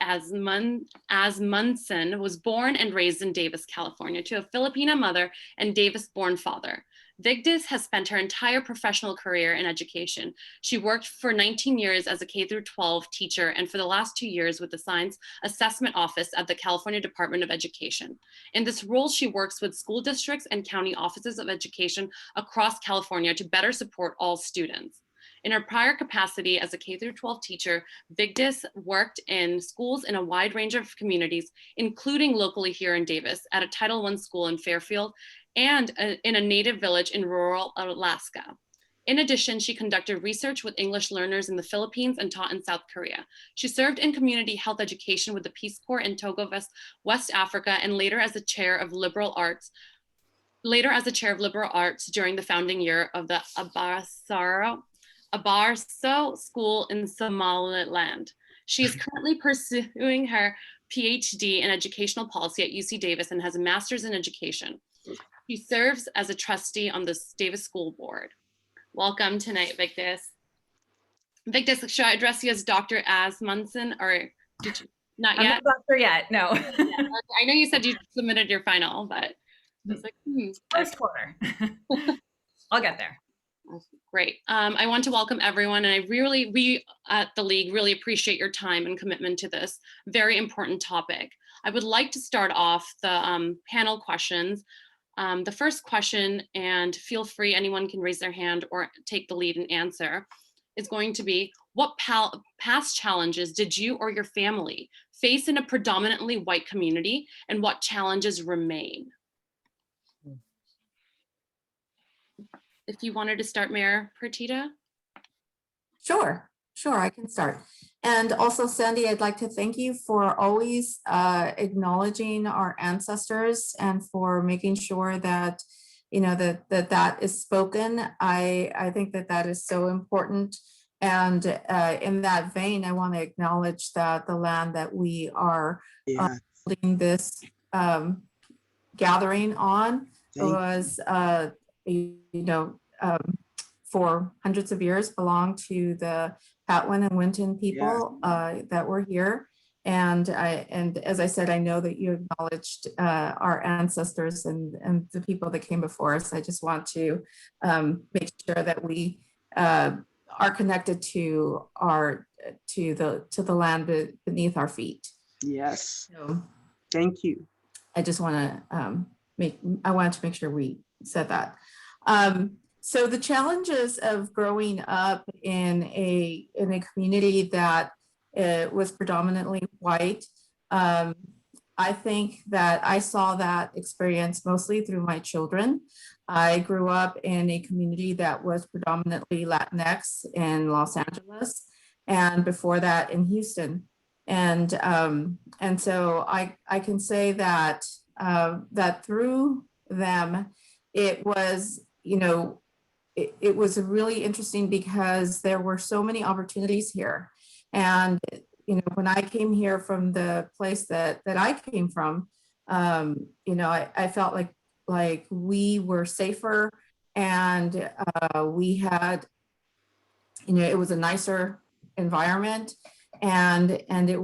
Asmunsen, was born and raised in Davis, California, to a Filipina mother and Davis-born father. Vigdis has spent her entire professional career in education. She worked for 19 years as a K-12 teacher and for the last 2 years with the Science Assessment Office at the California Department of Education. In this role, she works with school districts and county offices of education across California to better support all students. In her prior capacity as a K-12 teacher, Vigdis worked in schools in a wide range of communities, including locally here in Davis, at a Title I school in Fairfield, and in a native village in rural Alaska. In addition, she conducted research with English learners in the Philippines and taught in South Korea. She served in community health education with the Peace Corps in Togo, West Africa, and later as the chair of liberal arts during the founding year of the Abarso School in Somaliland. She is currently pursuing her PhD in educational policy at UC Davis and has a master's in education. She serves as a trustee on the Davis School Board. Welcome tonight, Vigdis. Victor, should I address you as Dr. Asmunsen, or did you not I'm yet? not doctor yet, no. Okay. I know you said you submitted your final, but I was like, First quarter. I'll get there. Great. I want to welcome everyone, and we at the League really appreciate your time and commitment to this very important topic. I would like to start off the panel questions. The first question, and feel free, anyone can raise their hand or take the lead and answer, is going to be, what past challenges did you or your family face in a predominantly white community, and what challenges remain? If you wanted to start, Mayor Partida. Sure, I can start. And also, Sandy, I'd like to thank you for always acknowledging our ancestors and for making sure that, you know, that is spoken. I think that is so important. And in that vein, I want to acknowledge that the land that we are holding this gathering on was, for hundreds of years belonged to the Patwin and Winton people that were here. And as I said, I know that you acknowledged our ancestors and the people that came before us. I just want to make sure that we are connected to the land beneath our feet. Yes. So, thank you. I just want to I wanted to make sure we said that. So the challenges of growing up in a community that was predominantly white, I think that I saw that experience mostly through my children. I grew up in a community that was predominantly Latinx in Los Angeles, and before that in Houston. And so I can say that that through them, it was, it was really interesting because there were so many opportunities here. And, when I came here from the place that I came from, I felt like we were safer, and we had, it was a nicer environment, and it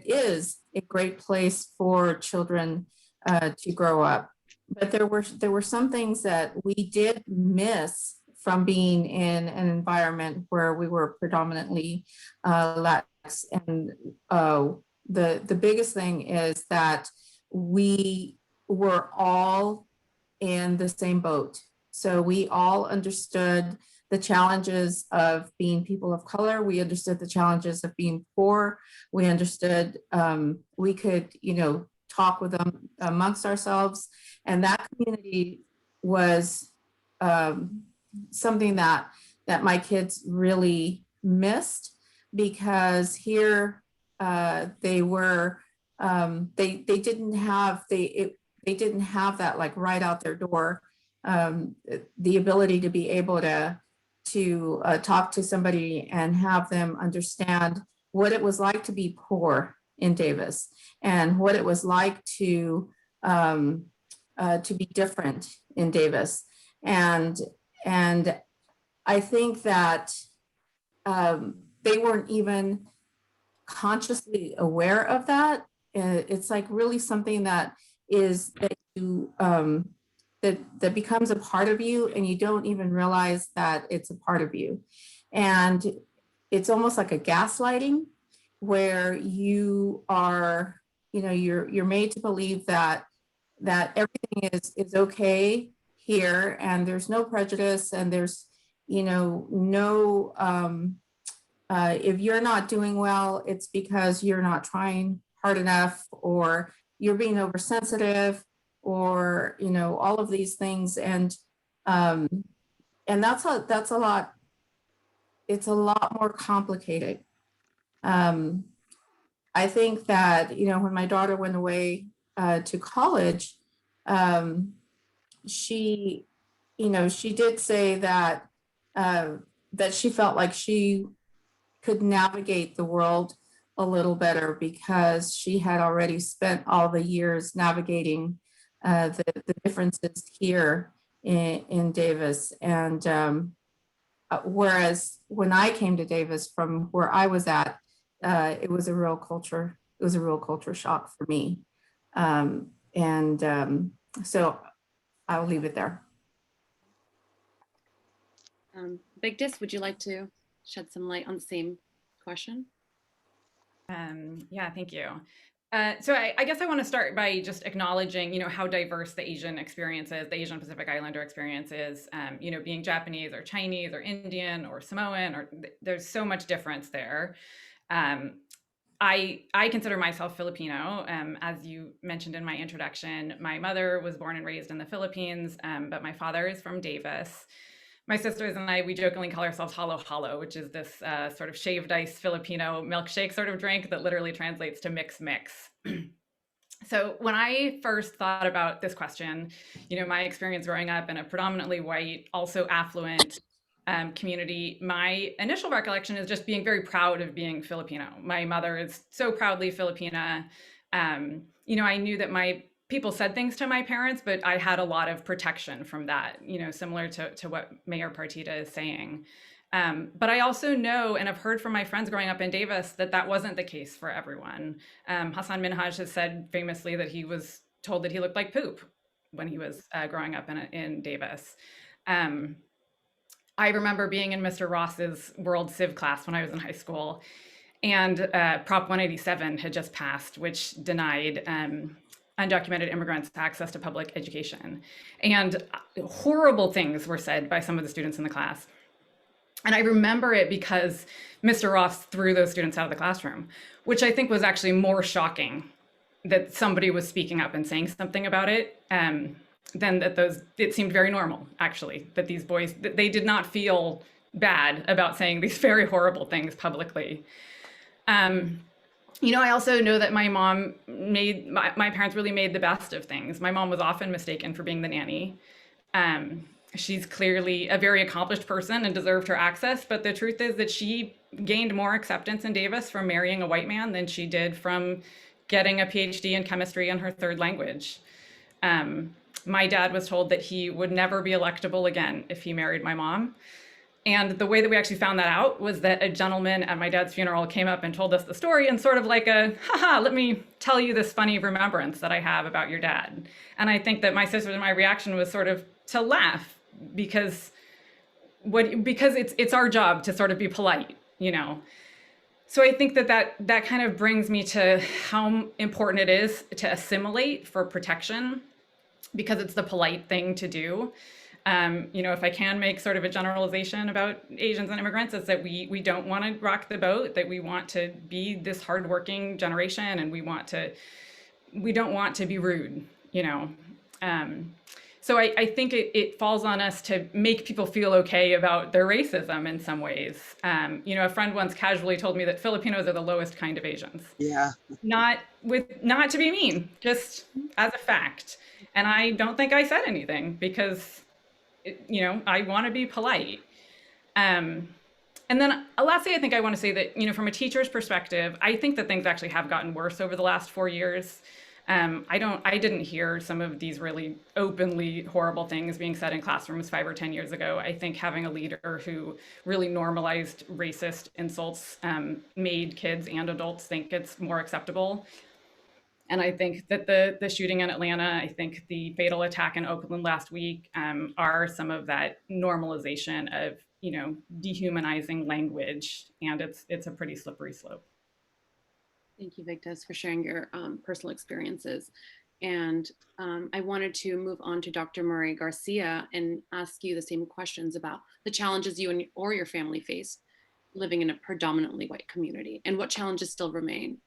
is a great place for children to grow up. But there were some things that we did miss from being in an environment where we were predominantly Latinx. And the biggest thing is that we were all in the same boat. So we all understood the challenges of being people of color. We understood the challenges of being poor. We understood we could, talk with them amongst ourselves. And that community was something that my kids really missed, because here they were they didn't have they didn't have that, like, right out their door, the ability to be able to talk to somebody and have them understand what it was like to be poor in Davis, and what it was like to be different in Davis. And I think that they weren't even consciously aware of that. It's like really something that you that becomes a part of you, and you don't even realize that it's a part of you. And it's almost like a gaslighting, where you are, you're made to believe that everything is okay here, and there's no prejudice, and there's, no, if you're not doing well, it's because you're not trying hard enough, or you're being oversensitive, or, all of these things. And that's a lot, it's a lot more complicated. I think that, when my daughter went away to college, she did say that that she felt like she could navigate the world a little better, because she had already spent all the years navigating the differences here in Davis. And Whereas when I came to Davis from where I was at, it was a real culture shock for me. So I'll leave it there. Vigdis, would you like to shed some light on the same question? Yeah, thank you. So I guess I want to start by just acknowledging, how diverse the Asian experience is, the Asian Pacific Islander experience is, being Japanese or Chinese or Indian or Samoan, or there's so much difference there. I consider myself Filipino. As you mentioned in my introduction, my mother was born and raised in the Philippines, but my father is from Davis. My sisters and I, we jokingly call ourselves Halo Halo, which is this sort of shaved ice Filipino milkshake sort of drink that literally translates to mix mix. So when I first thought about this question, my experience growing up in a predominantly white, also affluent community, my initial recollection is just being very proud of being Filipino. My mother is so proudly Filipina. I knew that people said things to my parents, but I had a lot of protection from that, similar to what Mayor Partida is saying. But I also know, and I've heard from my friends growing up in Davis, that wasn't the case for everyone. Hassan Minhaj has said famously that he was told that he looked like poop when he was growing up in Davis. I remember being in Mr. Ross's World Civ class when I was in high school, and Prop 187 had just passed, which denied undocumented immigrants access to public education. And horrible things were said by some of the students in the class. And I remember it because Mr. Ross threw those students out of the classroom, which I think was actually more shocking that somebody was speaking up and saying something about it than that it seemed very normal, actually, that these boys, they did not feel bad about saying these very horrible things publicly. I also know that my mom my parents really made the best of things. My mom was often mistaken for being the nanny. She's clearly a very accomplished person and deserved her access, but the truth is that she gained more acceptance in Davis from marrying a white man than she did from getting a PhD in chemistry in her third language. My dad was told that he would never be electable again if he married my mom. And the way that we actually found that out was that a gentleman at my dad's funeral came up and told us the story in sort of like haha, let me tell you this funny remembrance that I have about your dad. And I think that my sisters and my reaction was sort of to laugh because it's our job to sort of be polite, So I think that kind of brings me to how important it is to assimilate for protection, because it's the polite thing to do. If I can make sort of a generalization about Asians and immigrants, it's that we don't want to rock the boat, that we want to be this hardworking generation, and we don't want to be rude, So I think it falls on us to make people feel okay about their racism in some ways. A friend once casually told me that Filipinos are the lowest kind of Asians. Yeah. Not to be mean, just as a fact. And I don't think I said anything because I want to be polite. And then lastly, I think I want to say that, from a teacher's perspective, I think that things actually have gotten worse over the last 4 years. I didn't hear some of these really openly horrible things being said in classrooms 5 or 10 years ago. I think having a leader who really normalized racist insults made kids and adults think it's more acceptable. And I think that the shooting in Atlanta, I think the fatal attack in Oakland last week are some of that normalization of, dehumanizing language. And it's a pretty slippery slope. Thank you, Vigdis, for sharing your personal experiences. And I wanted to move on to Dr. Murray Garcia and ask you the same questions about the challenges you or your family face living in a predominantly white community, and what challenges still remain.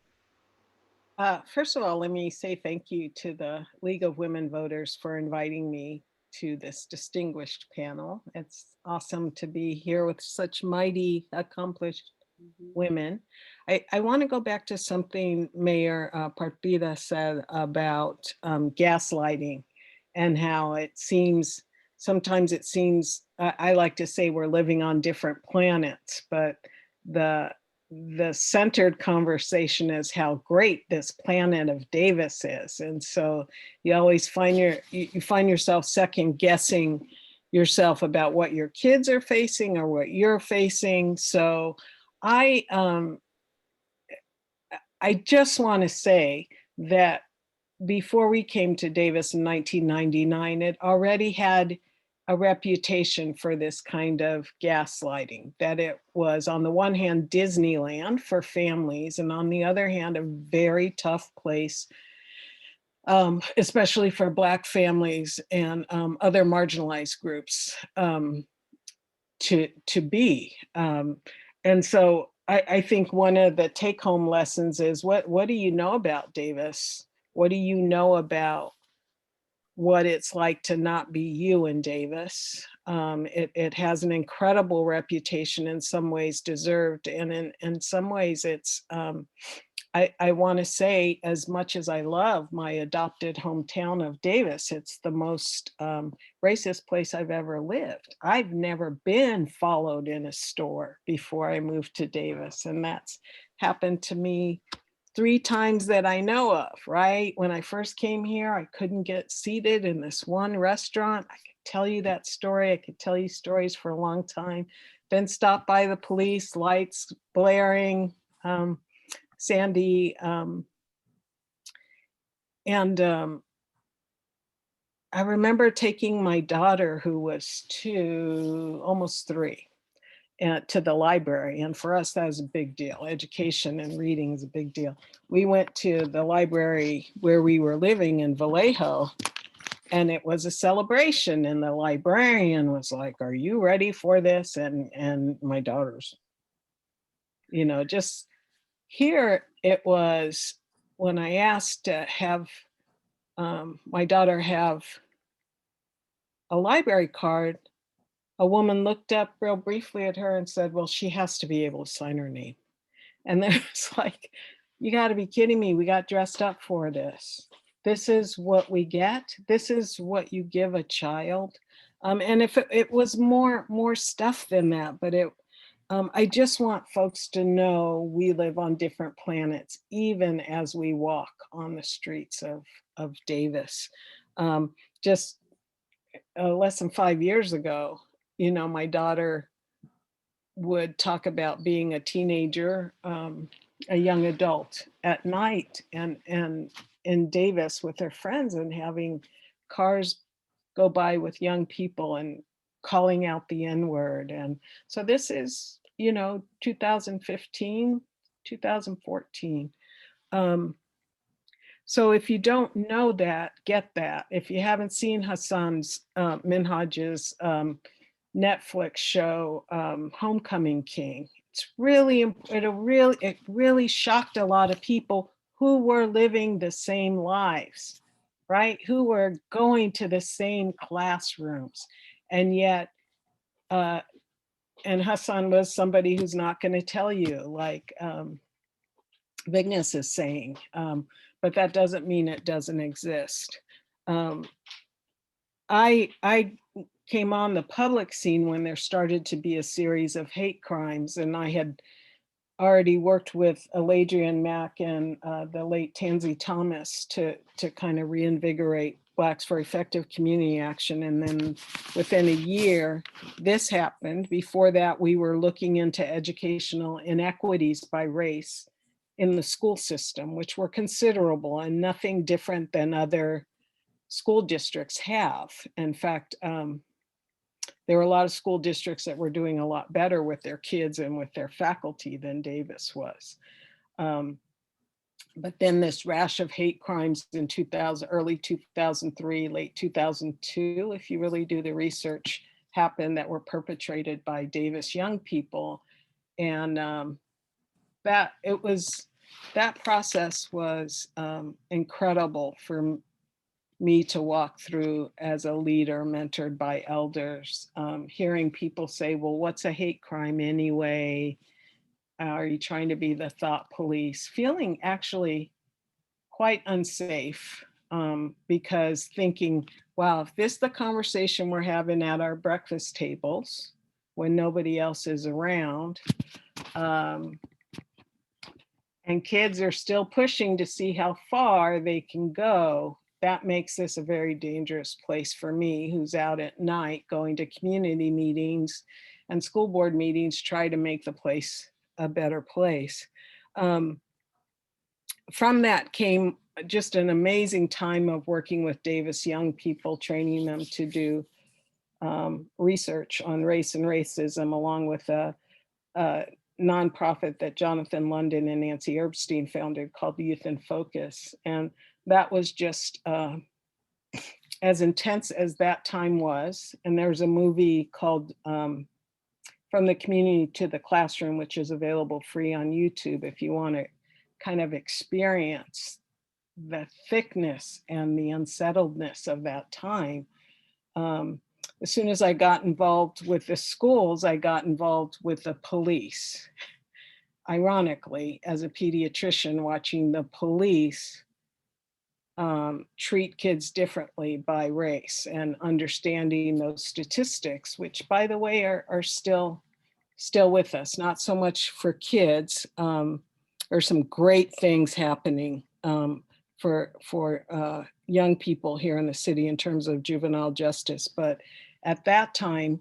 First of all, let me say thank you to the League of Women Voters for inviting me to this distinguished panel. It's awesome to be here with such mighty, accomplished women. I want to go back to something Mayor Partida said about gaslighting and how sometimes it seems, I like to say we're living on different planets, but the centered conversation is how great this planet of Davis is. And so you always find yourself second guessing yourself about what your kids are facing or what you're facing. So I just want to say that before we came to Davis in 1999, it already had a reputation for this kind of gaslighting, that it was on the one hand Disneyland for families, and on the other hand a very tough place, especially for Black families and other marginalized groups to be. And so I think one of the take-home lessons is what do you know about Davis? What do you know about what it's like to not be you in Davis? It has an incredible reputation, in some ways deserved, and in some ways it's, I want to say, as much as I love my adopted hometown of Davis, it's the most racist place I've ever lived. I've never been followed in a store before I moved to Davis, and that's happened to me 3 times that I know of, right? When I first came here, I couldn't get seated in this one restaurant. I could tell you that story. I could tell you stories for a long time. Then stopped by the police, lights blaring, Sandy, and I remember taking my daughter, who was 2, almost 3, to the library. And for us, that was a big deal. Education and reading is a big deal. We went to the library where we were living in Vallejo, and it was a celebration. And the librarian was like, "Are you ready for this?" And my daughter's, just here it was, when I asked to have my daughter have a library card, a woman looked up real briefly at her and said, "Well, she has to be able to sign her name." And then it's like, you got to be kidding me. We got dressed up for this. This is what we get. This is what you give a child. And if it was more stuff than that, but I just want folks to know we live on different planets, even as we walk on the streets of Davis. Just less than 5 years ago, my daughter would talk about being a teenager, a young adult at night, and in Davis with her friends, and having cars go by with young people and calling out the N-word. And so this is, 2015, 2014. So if you don't know that, get that. If you haven't seen Hassan's Minhaj's Netflix show, Homecoming King, it really shocked a lot of people who were living the same lives, right? Who were going to the same classrooms, and yet, and Hassan was somebody who's not going to tell you, like Vignes is saying, but that doesn't mean it doesn't exist. I came on the public scene when there started to be a series of hate crimes, and I had already worked with Eladrian Mack and the late Tansy Thomas to kind of reinvigorate Blacks for Effective Community Action. And then within a year, this happened. Before that, we were looking into educational inequities by race in the school system, which were considerable and nothing different than other school districts have. In fact, there were a lot of school districts that were doing a lot better with their kids and with their faculty than Davis was. But then this rash of hate crimes in early 2003, late 2002, if you really do the research, happened that were perpetrated by Davis young people. And that process was incredible for me to walk through as a leader mentored by elders, hearing people say, well, what's a hate crime anyway? Are you trying to be the thought police? Feeling actually quite unsafe, because thinking, wow, if this is the conversation we're having at our breakfast tables when nobody else is around, and kids are still pushing to see how far they can go, that makes this a very dangerous place for me, who's out at night going to community meetings and school board meetings, try to make the place a better place. From that came just an amazing time of working with Davis young people, training them to do research on race and racism, along with a nonprofit that Jonathan London and Nancy Erbstein founded called Youth in Focus. And that was just as intense as that time was. And there's a movie called From the Community to the Classroom, which is available free on YouTube if you want to kind of experience the thickness and the unsettledness of that time. As soon as I got involved with the schools, I got involved with the police. Ironically, as a pediatrician, watching the police treat kids differently by race and understanding those statistics, which, by the way, are still with us. Not so much for kids. There's some great things happening for young people here in the city in terms of juvenile justice. But at that time,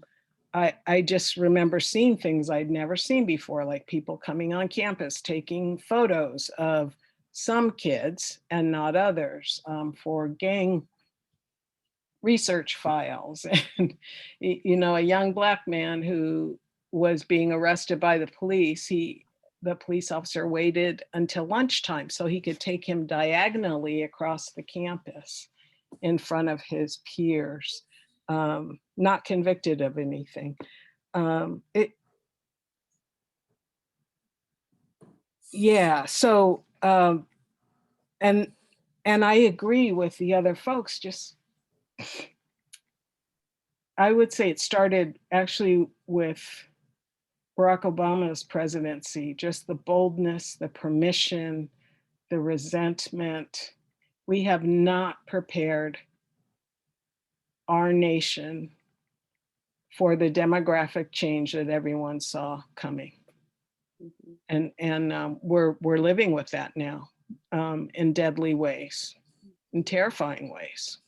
I just remember seeing things I'd never seen before, like people coming on campus, taking photos of some kids and not others for gang research files. And, you know, a young Black man who was being arrested by the police, the police officer waited until lunchtime so he could take him diagonally across the campus in front of his peers, not convicted of anything. Yeah, so, and I agree with the other folks, just, I would say it started actually with Barack Obama's presidency, just the boldness, the permission, the resentment. We have not prepared our nation for the demographic change that everyone saw coming. And we're living with that now in deadly ways, in terrifying ways,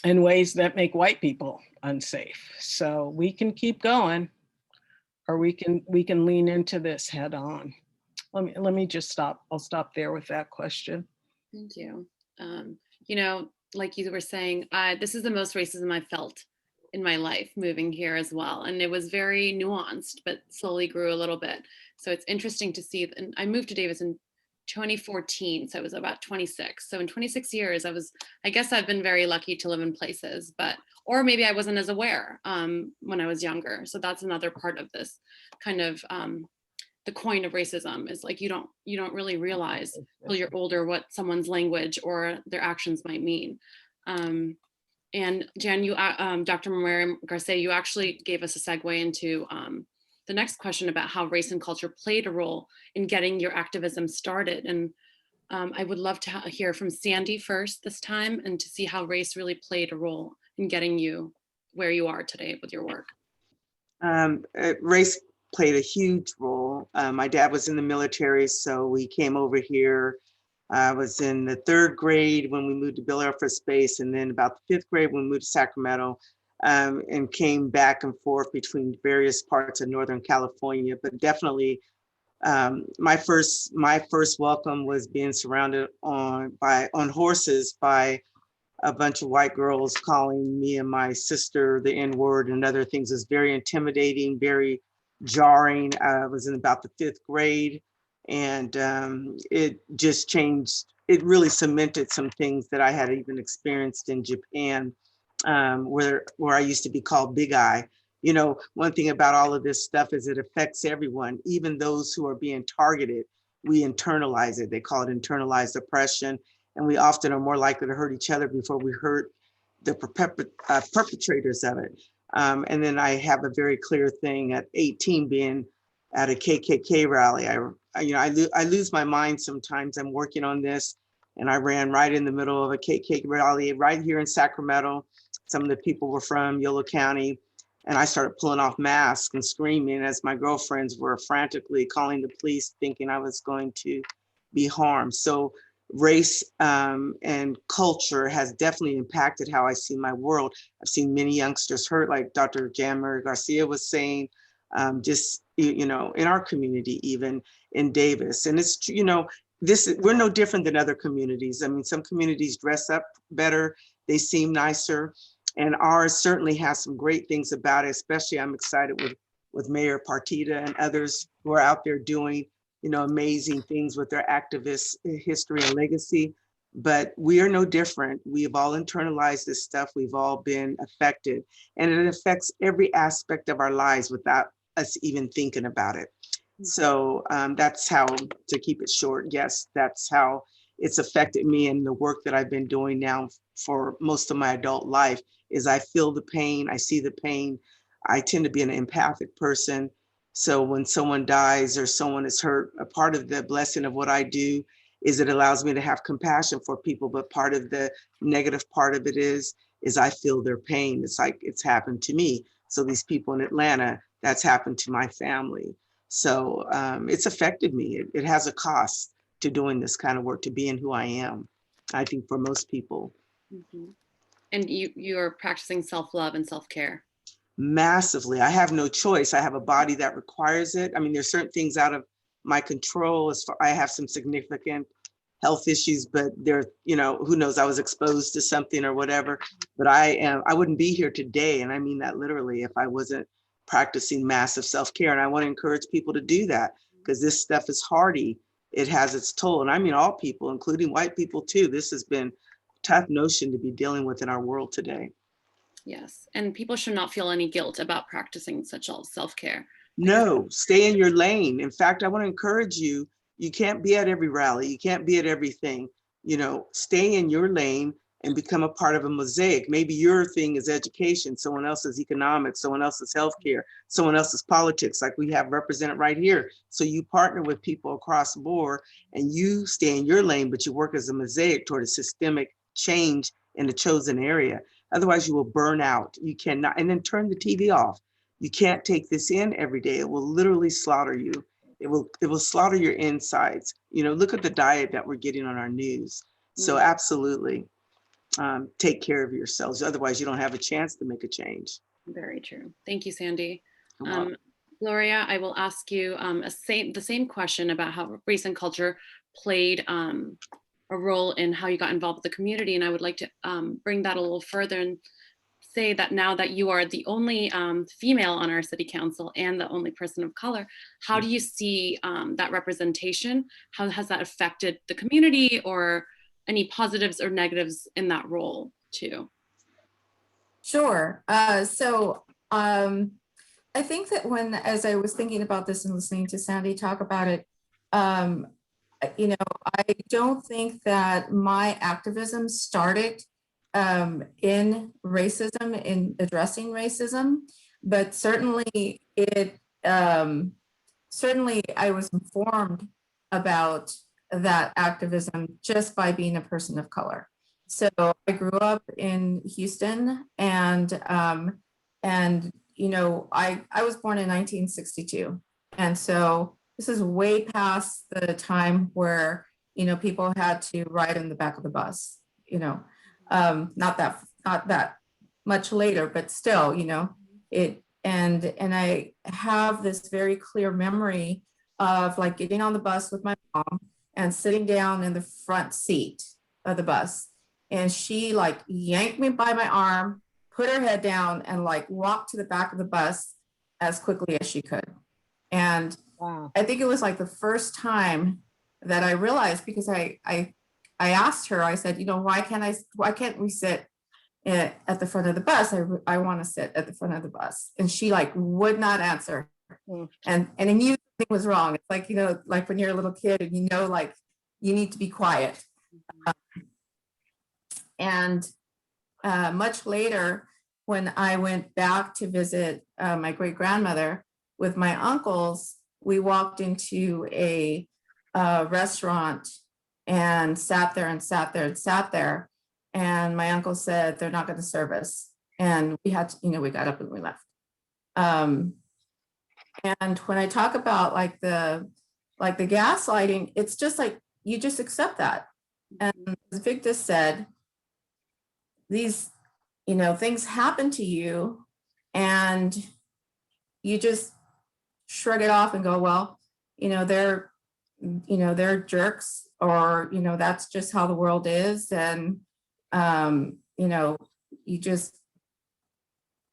in ways that make white people unsafe. So we can keep going, or we can lean into this head on. Let me just stop. I'll stop there with that question. Thank you. You know, like you were saying, this is the most racism I've felt in my life moving here as well. And it was very nuanced, but slowly grew a little bit. So it's interesting to see. And I moved to Davis in 2014, so I was about 26. So in 26 years, I guess I've been very lucky to live in places, or maybe I wasn't as aware when I was younger. So that's another part of this kind of the coin of racism, is like you don't really realize until you're older what someone's language or their actions might mean. And Jan, you, Dr. Murray Garcia, you actually gave us a segue into the next question about how race and culture played a role in getting your activism started. And I would love to hear from Sandy first this time, and to see how race really played a role in getting you where you are today with your work. Race played a huge role. My dad was in the military, so we came over here. I was in the 3rd grade when we moved to Bill Air Force Base, and then about the 5th grade when we moved to Sacramento, and came back and forth between various parts of Northern California. But definitely, my first welcome was being surrounded on horses by a bunch of white girls calling me and my sister the N-word and other things. It was very intimidating, very jarring. I was in about the 5th grade, and it just changed. It really cemented some things that I had even experienced in Japan, where I used to be called Big Eye. You know, one thing about all of this stuff is it affects everyone, even those who are being targeted. We internalize it. They call it internalized oppression. And we often are more likely to hurt each other before we hurt the perpetrators of it. And then I have a very clear thing at 18, being at a KKK rally. I lose my mind sometimes. I'm working on this, and I ran right in the middle of a KKK rally right here in Sacramento. Some of the people were from Yolo County, and I started pulling off masks and screaming as my girlfriends were frantically calling the police, thinking I was going to be harmed. So race and culture has definitely impacted how I see my world. I've seen many youngsters hurt, like Dr. Jan Murray Garcia was saying, just, you know, in our community, even in Davis. And it's, you know, we're no different than other communities. I mean, some communities dress up better, they seem nicer, and ours certainly has some great things about it. Especially I'm excited with Mayor Partida and others who are out there doing, you know, amazing things with their activist history and legacy. But we are no different. We have all internalized this stuff. We've all been affected, and it affects every aspect of our lives without us even thinking about it. So that's how, to keep it short, yes, that's how it's affected me, and the work that I've been doing now for most of my adult life is I feel the pain, I see the pain. I tend to be an empathic person. So when someone dies or someone is hurt, a part of the blessing of what I do is it allows me to have compassion for people. But part of the negative part of it is I feel their pain. It's like it's happened to me. So these people in Atlanta, that's happened to my family. So it's affected me. It has a cost to doing this kind of work, to being who I am, I think, for most people. Mhm. And you're practicing self-love and self-care. Massively. I have no choice. I have a body that requires it. I mean, there's certain things out of my control. I have some significant health issues, but there, you know, who knows, I was exposed to something or whatever, but I wouldn't be here today. And I mean that literally, if I wasn't practicing massive self-care. And I want to encourage people to do that, because this stuff is hardy. It has its toll. And I mean, all people, including white people too. This has been a tough notion to be dealing with in our world today. Yes, and people should not feel any guilt about practicing such self-care. No, stay in your lane. In fact, I want to encourage you, you can't be at every rally, you can't be at everything, you know, stay in your lane and become a part of a mosaic. Maybe your thing is education, someone else's economics, someone else's healthcare, someone else's politics, like we have represented right here. So you partner with people across the board and you stay in your lane, but you work as a mosaic toward a systemic change in a chosen area. Otherwise you will burn out. You cannot, and then turn the TV off. You can't take this in every day. It will literally slaughter you. It will slaughter your insides. You know, look at the diet that we're getting on our news. So absolutely, take care of yourselves. Otherwise, you don't have a chance to make a change. Very true. Thank you, Sandy. Gloria, I will ask you the same question about how race and culture played a role in how you got involved with the community. And I would like to bring that a little further and say that now that you are the only female on our city council and the only person of color, how do you see that representation? How has that affected the community, or any positives or negatives in that role too? Sure. So I think that as I was thinking about this and listening to Sandy talk about it, you know, I don't think that my activism started in racism, in addressing racism, but certainly certainly I was informed about that activism just by being a person of color. So I grew up in Houston, and you know, I was born in 1962, and so this is way past the time where, you know, people had to ride in the back of the bus, you know. Not that much later, but still, you know, and I have this very clear memory of like getting on the bus with my mom and sitting down in the front seat of the bus, and she like yanked me by my arm, put her head down, and like walked to the back of the bus as quickly as she could. And wow. I think it was like the first time that I realized, because I asked her, I said, you know, why can't we sit at the front of the bus? I want to sit at the front of the bus. And she like would not answer. And I knew something was wrong. It's like, you know, like when you're a little kid and you know, like you need to be quiet. And much later, when I went back to visit my great grandmother with my uncles, we walked into a restaurant and sat there. And my uncle said, they're not going to serve us. And we had to, you know, we got up and we left. And when I talk about like the gaslighting, it's just like, you just accept that. And as Victor said, these, things happen to you and you just shrug it off and go, well, they're jerks, or, that's just how the world is. And, you just,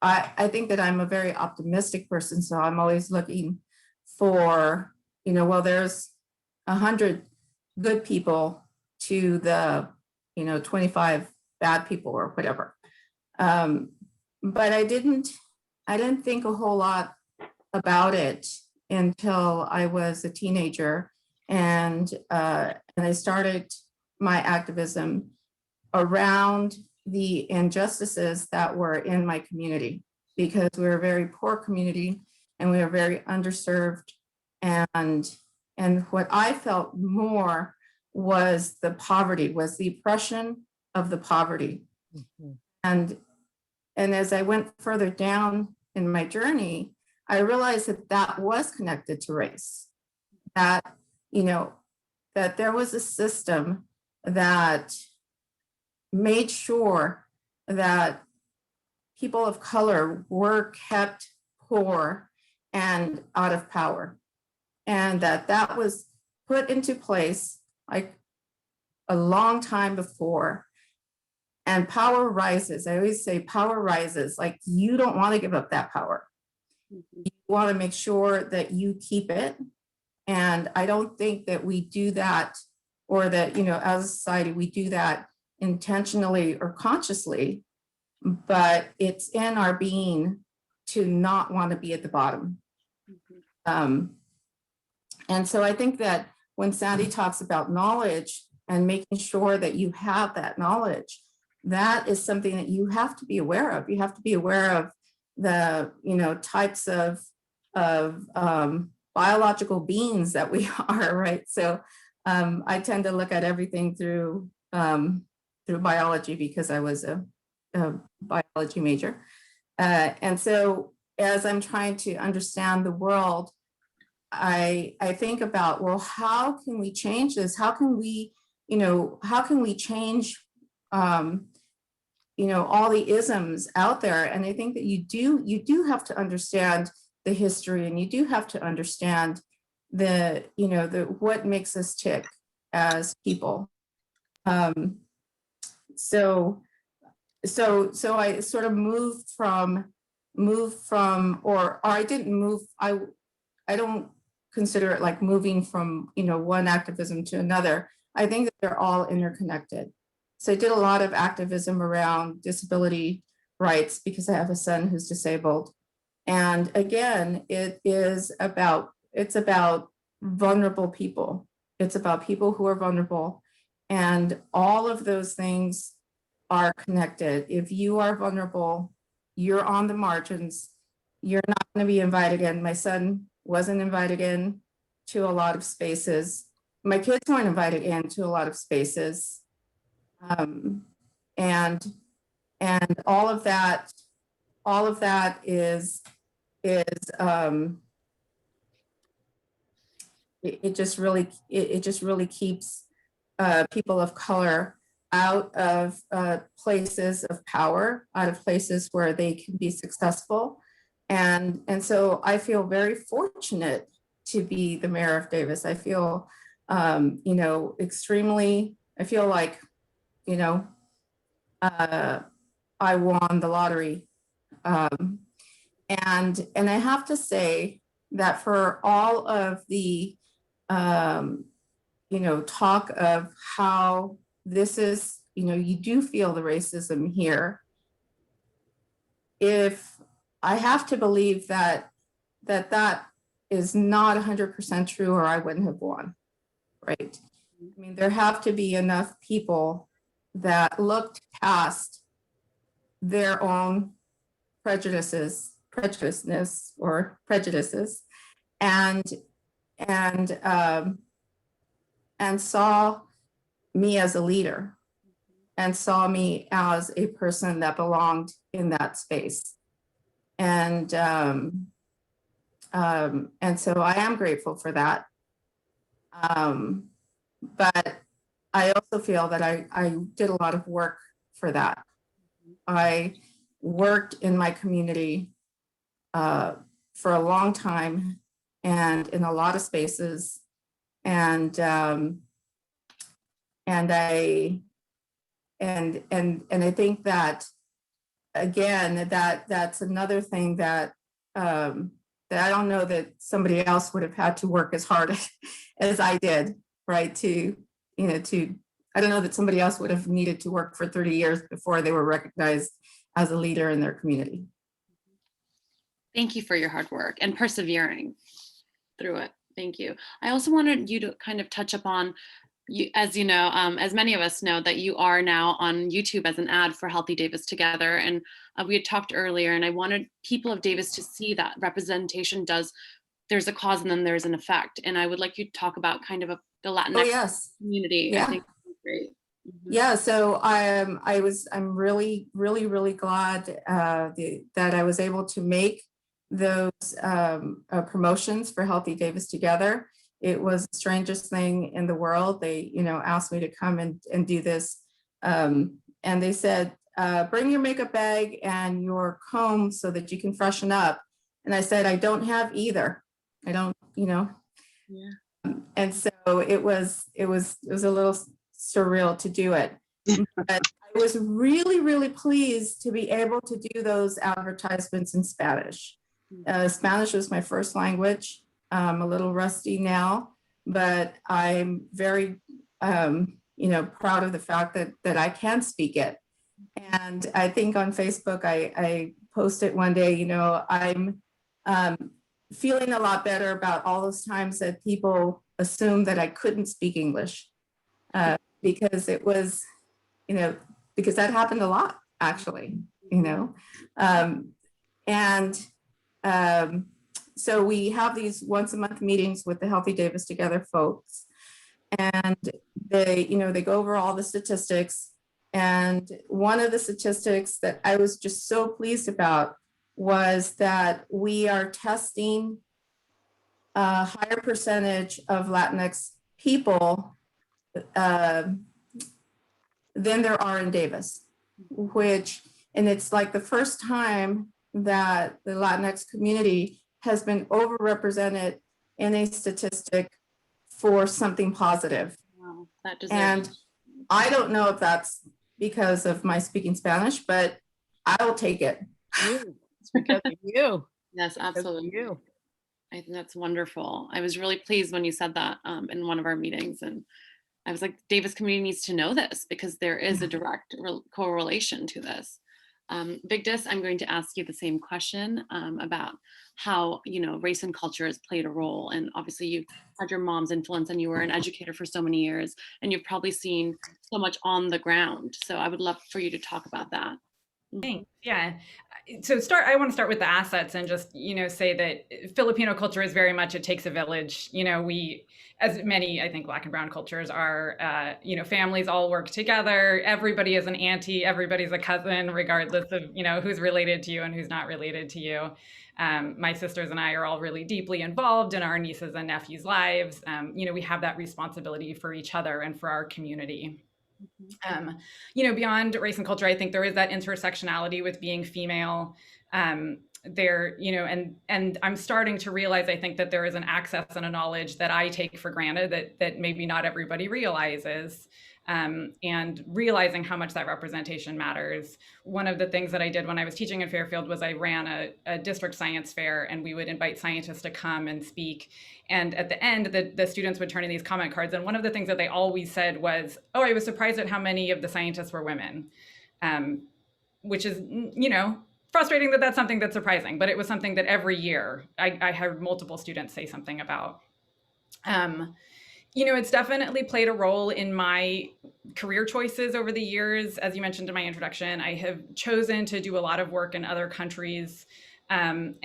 I think that I'm a very optimistic person. So I'm always looking for, well, there's 100 good people to the, 25 bad people or whatever. But I didn't think a whole lot about it until I was a teenager, and I started my activism around the injustices that were in my community, because we were a very poor community and we were very underserved. And what I felt more was the poverty, was the oppression of the poverty. Mhm. And as I went further down in my journey, I realized that that was connected to race, that, that there was a system that made sure that people of color were kept poor and out of power, and that was put into place like a long time before. And power rises. I always say power rises. Like, you don't want to give up that power. You want to make sure that you keep it. And I don't think that we do that, or that, as a society, we do that intentionally or consciously, but it's in our being to not want to be at the bottom. And so I think that when Sandy talks about knowledge and making sure that you have that knowledge, that is something that you have to be aware of. You have to be aware of the, types of biological beings that we are, right? So I tend to look at everything through biology, because I was a biology major. And so as I'm trying to understand the world, I think about, well, how can we change this? How can we, how can we change, all the isms out there? And I think that you do have to understand the history, and you do have to understand the what makes us tick as people. So I sort of moved from, or I didn't move. I don't consider it like moving from, one activism to another. I think that they're all interconnected. So I did a lot of activism around disability rights, because I have a son who's disabled. And again, it's about vulnerable people. It's about people who are vulnerable. And all of those things are connected. If you are vulnerable, you're on the margins, you're not going to be invited in. My son wasn't invited in to a lot of spaces. My kids weren't invited into a lot of spaces. And all of that is it just really keeps people of color out of places of power, out of places where they can be successful. And so I feel very fortunate to be the mayor of Davis. I feel, extremely, I feel like, I won the lottery. And I have to say that for all of the, talk of how this is, you do feel the racism here. If I have to believe that is not 100% true, or I wouldn't have won, right? I mean, there have to be enough people that looked past their own prejudices, and saw me as a leader, and saw me as a person that belonged in that space. And so I am grateful for that. But I also feel that I did a lot of work for that. I worked in my community for a long time and in a lot of spaces. And I think that, again, that's another thing that that I don't know that somebody else would have had to work as hard as I did, right? I don't know that somebody else would have needed to work for 30 years before they were recognized as a leader in their community. Thank you for your hard work and persevering through it. Thank you. I also wanted you to kind of touch upon, as you know, as many of us know, that you are now on YouTube as an ad for Healthy Davis Together. And we had talked earlier, and I wanted people of Davis to see that representation there's a cause and then there's an effect. And I would like you to talk about kind of the Latinx community. Yeah. I think that's great. Mm-hmm. Yeah, so I'm really, really, really glad that I was able to make those promotions for Healthy Davis Together. It was the strangest thing in the world. They, asked me to come and do this. And they said, bring your makeup bag and your comb so that you can freshen up. And I said, I don't have either. I don't, Yeah. And so it was a little surreal to do it. But I was really, really pleased to be able to do those advertisements in Spanish. Spanish was my first language. I'm a little rusty now, but I'm very, proud of the fact that I can speak it. And I think on Facebook, I posted one day, I'm feeling a lot better about all those times that people assumed that I couldn't speak English, because it was, because that happened a lot, actually, so we have these once a month meetings with the Healthy Davis Together folks, and they go over all the statistics. And one of the statistics that I was just so pleased about was that we are testing a higher percentage of Latinx people than there are in Davis, and it's like the first time that the Latinx community has been overrepresented in a statistic for something positive. Wow, that And I don't know if that's because of my speaking Spanish, but I will take it. It's because of you. Yes, absolutely. You. I think that's wonderful. I was really pleased when you said that in one of our meetings, and I was like, Davis community needs to know this because there is a direct correlation to this. Vigdis, I'm going to ask you the same question about how, race and culture has played a role. And obviously you've had your mom's influence and you were an educator for so many years and you've probably seen so much on the ground. So I would love for you to talk about that. Thanks. Yeah. So I want to start with the assets and just, say that Filipino culture is very much, it takes a village. We, as many, I think, Black and Brown cultures are, families all work together. Everybody is an auntie, everybody's a cousin, regardless of, who's related to you and who's not related to you. My sisters and I are all really deeply involved in our nieces and nephews' lives. We have that responsibility for each other and for our community. Beyond race and culture, I think there is that intersectionality with being female. There, and I'm starting to realize, I think that there is an access and a knowledge that I take for granted that maybe not everybody realizes. And realizing how much that representation matters. One of the things that I did when I was teaching in Fairfield was I ran a district science fair, and we would invite scientists to come and speak. And at the end, the students would turn in these comment cards. And one of the things that they always said was, oh, I was surprised at how many of the scientists were women, which is, frustrating that that's something that's surprising. But it was something that every year I heard multiple students say something about. It's definitely played a role in my career choices over the years. As you mentioned in my introduction, I have chosen to do a lot of work in other countries. And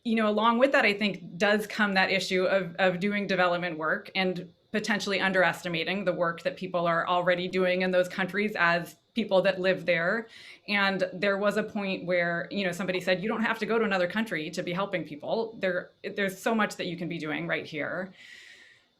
along with that, I think does come that issue of doing development work and potentially underestimating the work that people are already doing in those countries as people that live there. And there was a point where, somebody said, you don't have to go to another country to be helping people. There's so much that you can be doing right here.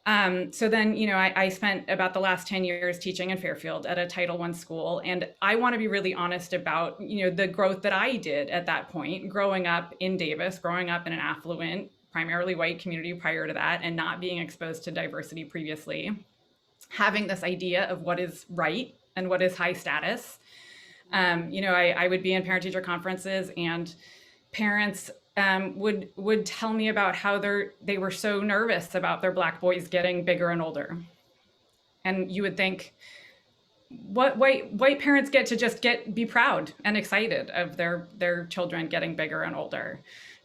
So then, I spent about the last 10 years teaching in Fairfield at a Title I school. And I want to be really honest about, the growth that I did at that point, growing up in Davis, growing up in an affluent, primarily white community prior to that, and not being exposed to diversity previously, having this idea of what is right and what is high status. I would be in parent-teacher conferences, and parents would tell me about how they were so nervous about their Black boys getting bigger and older. And you would think, what white parents get to just be proud and excited of their children getting bigger and older.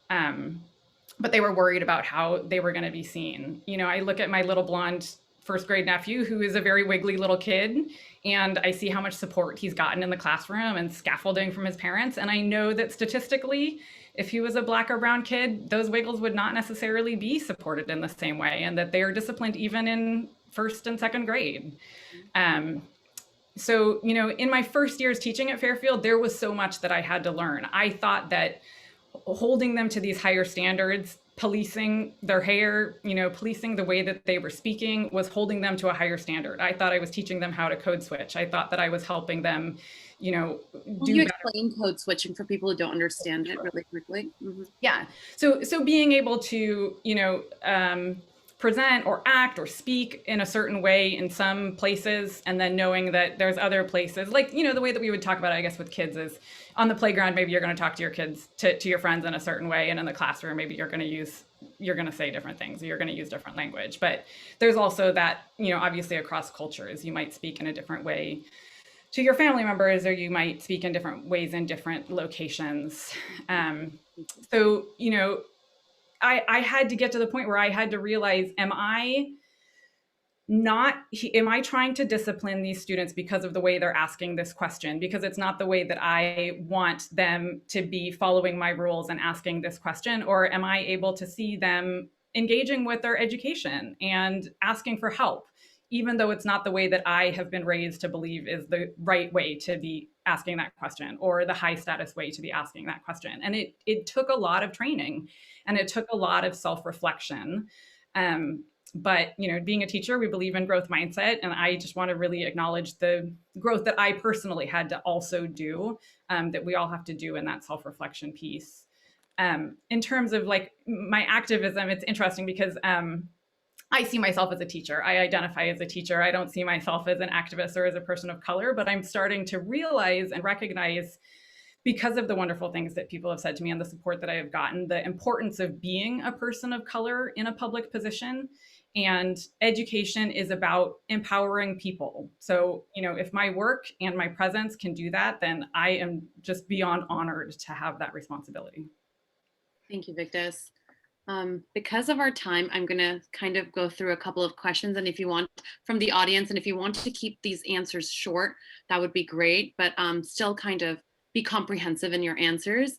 But they were worried about how they were going to be seen. I look at my little blonde first grade nephew, who is a very wiggly little kid, and I see how much support he's gotten in the classroom and scaffolding from his parents. And I know that statistically, if he was a Black or brown kid, those wiggles would not necessarily be supported in the same way, and that they are disciplined even in first and second grade. So, in my first years teaching at Fairfield, there was so much that I had to learn. I thought that holding them to these higher standards, policing their hair, policing the way that they were speaking, was holding them to a higher standard. I thought I was teaching them how to code switch. I thought that I was helping them, do you explain code switching for people who don't understand it really quickly? Mm-hmm. Yeah. So being able to, present or act or speak in a certain way in some places, and then knowing that there's other places, like, the way that we would talk about it, I guess, with kids is on the playground, maybe you're going to talk to your kids, to your friends in a certain way. And in the classroom, maybe you're going to say different things, or you're going to use different language. But there's also that, obviously across cultures, you might speak in a different way to your family members, or you might speak in different ways in different locations. So, I had to get to the point where I had to realize, am I trying to discipline these students because of the way they're asking this question? Because it's not the way that I want them to be following my rules and asking this question? Or am I able to see them engaging with their education and asking for help, even though it's not the way that I have been raised to believe is the right way to be asking that question, or the high status way to be asking that question? And it took a lot of training, and it took a lot of self-reflection. But, being a teacher, we believe in growth mindset. And I just want to really acknowledge the growth that I personally had to also do, that we all have to do in that self-reflection piece. In terms of like my activism, it's interesting because I see myself as a teacher. I identify as a teacher. I don't see myself as an activist or as a person of color, but I'm starting to realize and recognize, because of the wonderful things that people have said to me and the support that I have gotten, the importance of being a person of color in a public position. And education is about empowering people. So, if my work and my presence can do that, then I am just beyond honored to have that responsibility. Thank you, Victus. Because of our time, I'm going to kind of go through a couple of questions, and if you want from the audience, and if you want to keep these answers short, that would be great, but still kind of be comprehensive in your answers.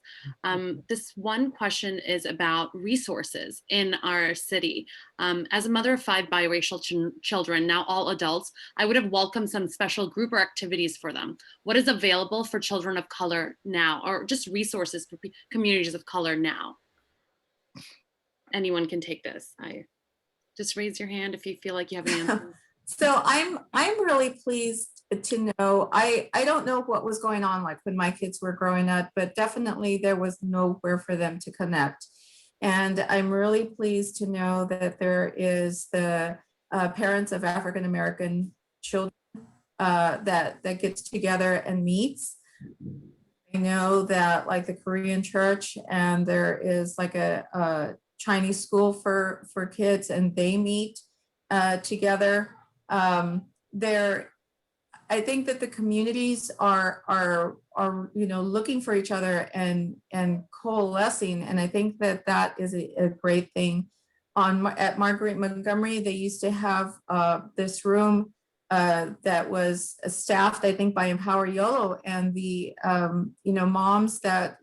This one question is about resources in our city. As a mother of 5 biracial children, now all adults, I would have welcomed some special group or activities for them. What is available for children of color now, or just resources for communities of color now? Anyone can take this. Just raise your hand if you feel like you have an answer. So I'm really pleased to know, I don't know what was going on like when my kids were growing up, but definitely there was nowhere for them to connect. And I'm really pleased to know that there is the parents of African-American children that gets together and meets. I know that like the Korean church, and there is like a Chinese school for kids, and they meet together. I think that the communities are looking for each other and coalescing, and I think that is a great thing. At Marguerite Montgomery, they used to have this room that was staffed, I think, by Empower YOLO, and the moms that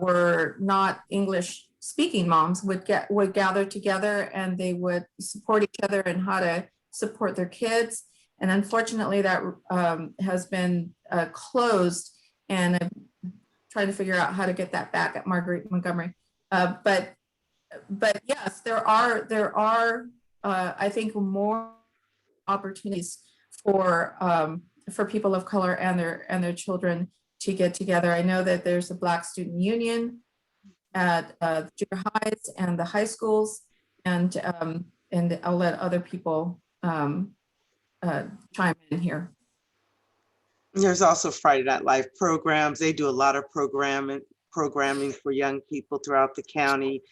were not English speaking moms would gather together, and they would support each other and how to support their kids. And unfortunately, that has been closed, and I'm trying to figure out how to get that back at Marguerite Montgomery. But but yes, there are, I think, more opportunities for people of color and their children to get together. I know that there's a Black Student Union at junior highs and the high schools, and I'll let other people chime in here. There's also Friday Night Live programs. They do a lot of programming for young people throughout the county.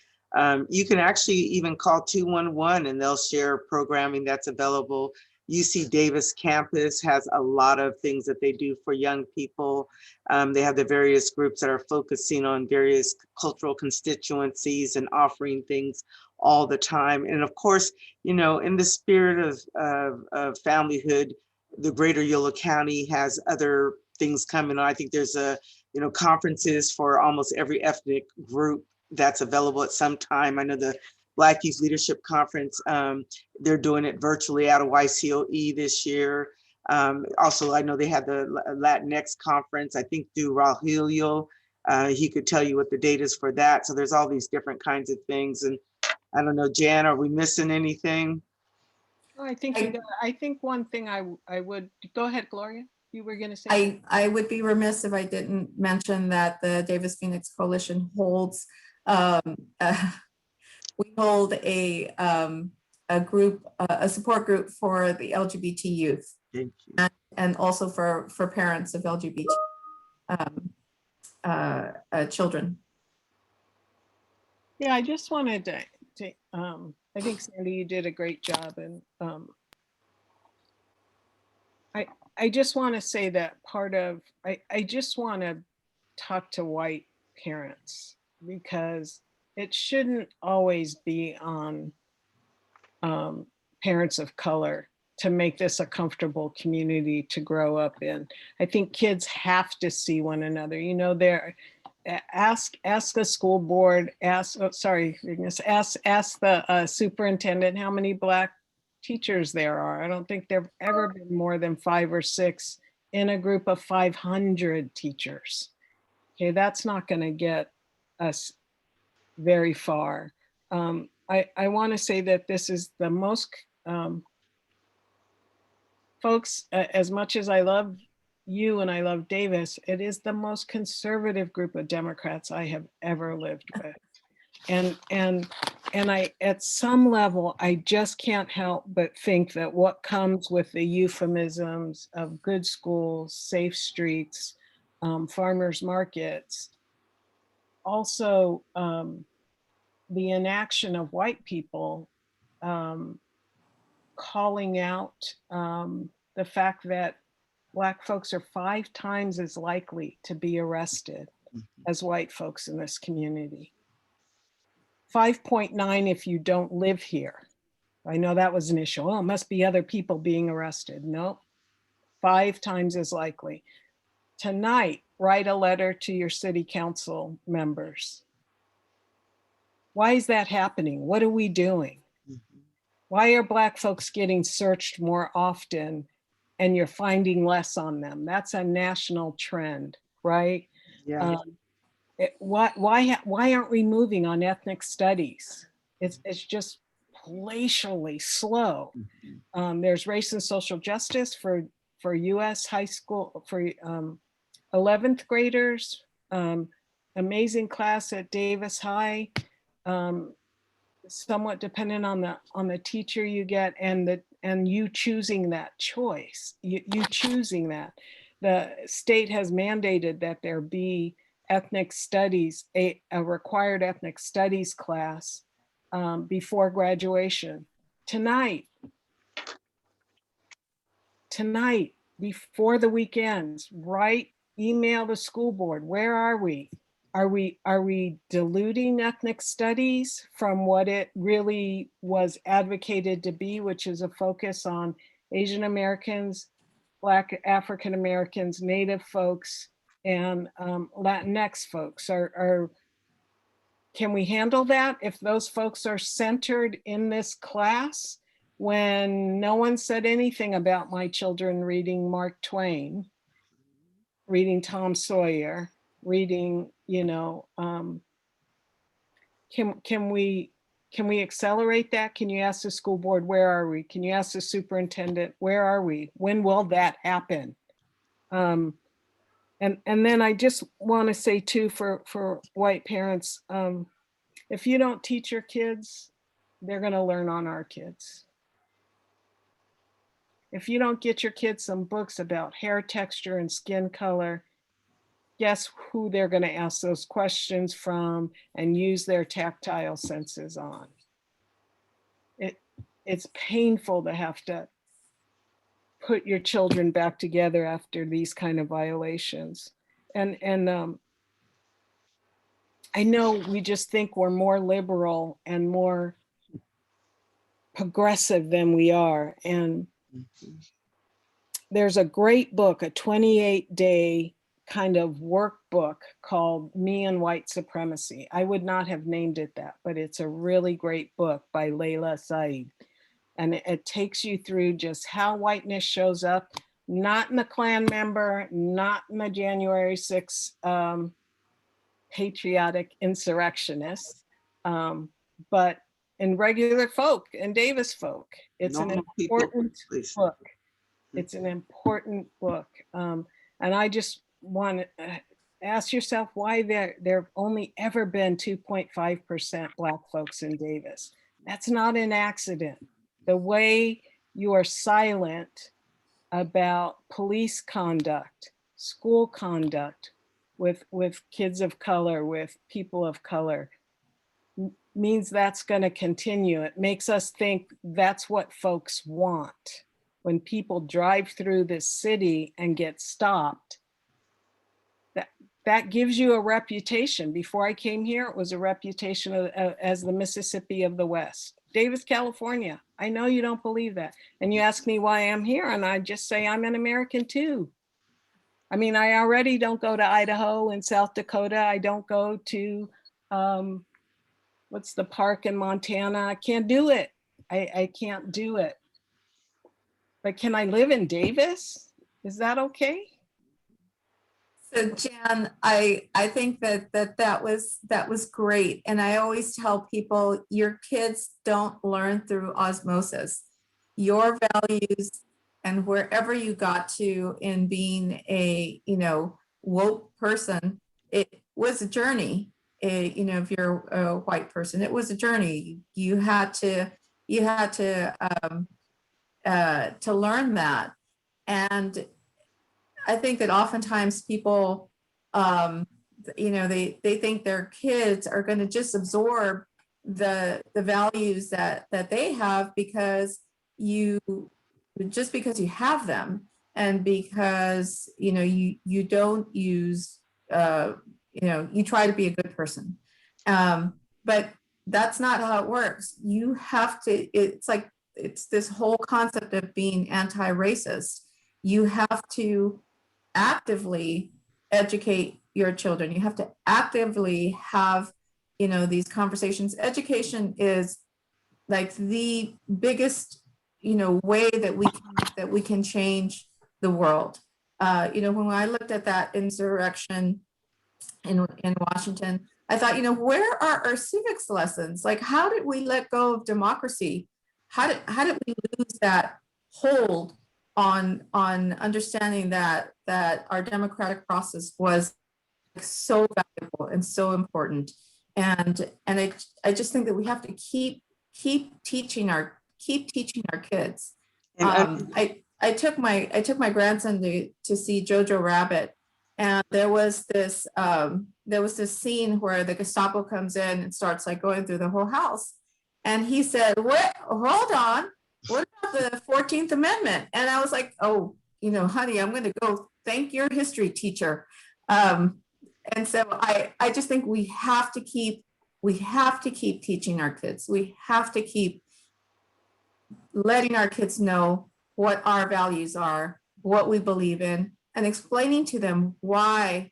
You can actually even call 211 and they'll share programming that's available. UC Davis campus has a lot of things that they do for young people. They have the various groups that are focusing on various cultural constituencies and offering things all the time. And of course, you know, in the spirit of familyhood, the Greater Yolo County has other things coming on. I think there's conferences for almost every ethnic group that's available at some time. I know the Black Youth Leadership Conference, they're doing it virtually out of YCOE this year. Also, I know they had the Latinx conference, I think through Rahulio. He could tell you what the date is for that. So there's all these different kinds of things. And I don't know, Jan, are we missing anything? I think one thing I would, go ahead, Gloria, you were going to say. I would be remiss if I didn't mention that the Davis Phoenix Coalition holds, we hold a group, a support group for the LGBT youth. Thank you. And also for parents of LGBT children. Yeah, I just wanted to I think Sandy, you did a great job, and I just want to say that I just want to talk to white parents, because it shouldn't always be on parents of color to make this a comfortable community to grow up in. I think kids have to see one another. You know, ask the school board, ask the superintendent how many Black teachers there are. I don't think there've ever been more than 5 or 6 in a group of 500 teachers. Okay, that's not going to get us very far. I want to say that this is the most, folks, as much as I love you and I love Davis, it is the most conservative group of Democrats I have ever lived with. And I, at some level, I just can't help but think that what comes with the euphemisms of good schools, safe streets, farmers markets, also the inaction of white people calling out the fact that Black folks are 5 times as likely to be arrested as white folks in this community. 5.9 if you don't live here. I know that was an issue. Oh, it must be other people being arrested. No, 5 times as likely. Tonight, write a letter to your city council members. Why is that happening? What are we doing? Why are Black folks getting searched more often and you're finding less on them? That's a national trend, right? Yeah. Why aren't we moving on ethnic studies? It's just glacially slow. There's race and social justice for US high school, for 11th graders, amazing class at Davis High, somewhat dependent on the teacher you get and you choosing that choice, you choosing that. The state has mandated that there be ethnic studies, a required ethnic studies class before graduation. Tonight, before the weekends, email the school board. Where are we? Are we diluting ethnic studies from what it really was advocated to be, which is a focus on Asian Americans, Black African Americans, Native folks, and Latinx folks? Can we handle that if those folks are centered in this class, when no one said anything about my children reading Mark Twain, reading Tom Sawyer, reading, can we can we accelerate that? Can you ask the school board, where are we? Can you ask the superintendent, where are we? When will that happen? And then I just want to say too, for white parents, if you don't teach your kids, they're going to learn on our kids. If you don't get your kids some books about hair texture and skin color, guess who they're going to ask those questions from and use their tactile senses on. It's painful to have to put your children back together after these kind of violations. And I know we just think we're more liberal and more progressive than we are. And there's a great book, a 28-day kind of workbook called Me and White Supremacy. I would not have named it that, but it's a really great book by Layla Said. And it takes you through just how whiteness shows up, not in the Klan member, not in the January 6th patriotic insurrectionist, but in regular folk and Davis folk. It's an important book. It's an important book. And I just want to ask yourself why there have only ever been 2.5% Black folks in Davis. That's not an accident. The way you are silent about police conduct, school conduct with kids of color, with people of color, means that's going to continue. It makes us think that's what folks want. When people drive through this city and get stopped, that gives you a reputation. Before I came here, it was a reputation as the Mississippi of the West. Davis, California. I know you don't believe that. And you ask me why I'm here, and I just say I'm an American too. I mean, I already don't go to Idaho and South Dakota. I don't go to, what's the park in Montana? I can't do it. I can't do it. But can I live in Davis? Is that okay? So Jan, I think that was great. And I always tell people, your kids don't learn through osmosis. Your values and wherever you got to in being a, woke person, it was a journey. If you're a white person, it was a journey. You had to learn that. And I think that oftentimes people, they think their kids are going to just absorb the values that they have because you have them, and because you don't use you try to be a good person, but that's not how it works. You have to. It's this whole concept of being anti-racist. You have to actively educate your children. You have to actively have, these conversations. Education is like the biggest, way that we can change the world. When I looked at that insurrection in Washington, I thought, where are our civics lessons? Like, how did we let go of democracy? How did we lose that hold on understanding that our democratic process was so valuable and so important? And I just think that we have to keep teaching our kids. I took my grandson to see Jojo Rabbit, and there was this scene where the Gestapo comes in and starts like going through the whole house, and he said, "What? Hold on. What about the 14th Amendment?" And I was like, "Oh, honey, I'm going to go thank your history teacher." And so I just think we have to keep teaching our kids. We have to keep letting our kids know what our values are, what we believe in, and explaining to them why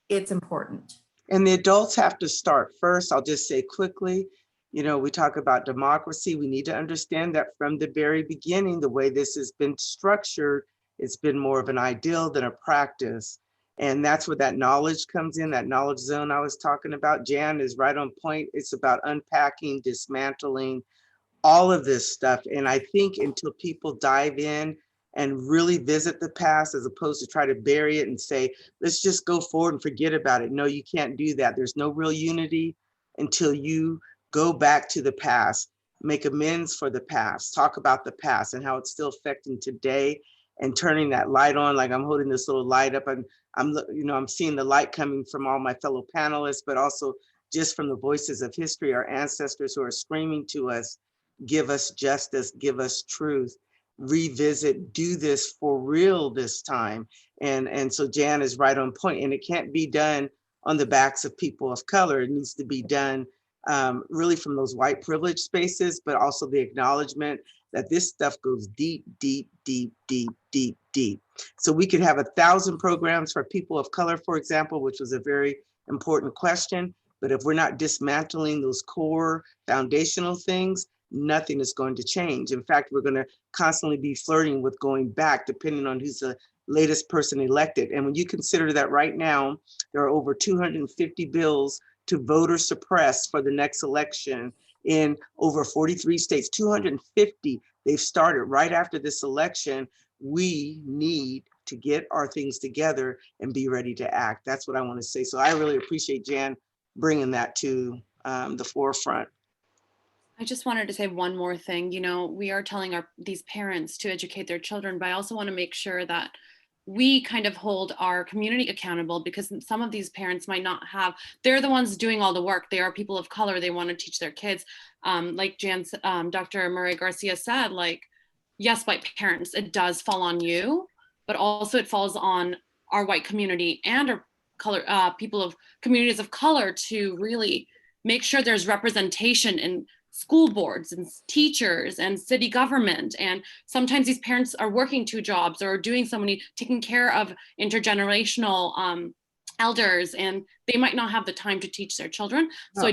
it's important. And the adults have to start first. I'll just say quickly, we talk about democracy. We need to understand that from the very beginning, the way this has been structured, it's been more of an ideal than a practice. And that's where that knowledge comes in, that knowledge zone I was talking about. Jan is right on point. It's about unpacking, dismantling, all of this stuff. And I think until people dive in and really visit the past, as opposed to try to bury it and say, let's just go forward and forget about it. No, you can't do that. There's no real unity until you go back to the past, make amends for the past, talk about the past and how it's still affecting today, and turning that light on. Like I'm holding this little light up, and I'm seeing the light coming from all my fellow panelists, but also just from the voices of history, our ancestors who are screaming to us, give us justice, give us truth, revisit, do this for real this time. And so Jan is right on point, and it can't be done on the backs of people of color. It needs to be done really from those white privilege spaces, but also the acknowledgement that this stuff goes deep, deep, deep, deep, deep, deep. So we could have 1,000 programs for people of color, for example, which was a very important question. But if we're not dismantling those core foundational things, nothing is going to change. In fact, we're going to constantly be flirting with going back, depending on who's the latest person elected. And when you consider that right now, there are over 250 bills to voter suppress for the next election in over 43 states, 250, they've started right after this election. We need to get our things together and be ready to act. That's what I want to say. So I really appreciate Jan bringing that to the forefront. I just wanted to say one more thing. You know, we are telling these parents to educate their children, but I also want to make sure that we kind of hold our community accountable, because some of these parents might not have, they're the ones doing all the work. They are people of color. They want to teach their kids. Like Dr. Murray Garcia said, like, yes, white parents, it does fall on you, but also it falls on our white community and our color people of communities of color to really make sure there's representation in school boards and teachers and city government. And sometimes these parents are working 2 jobs or doing so many, taking care of intergenerational elders, and they might not have the time to teach their children. So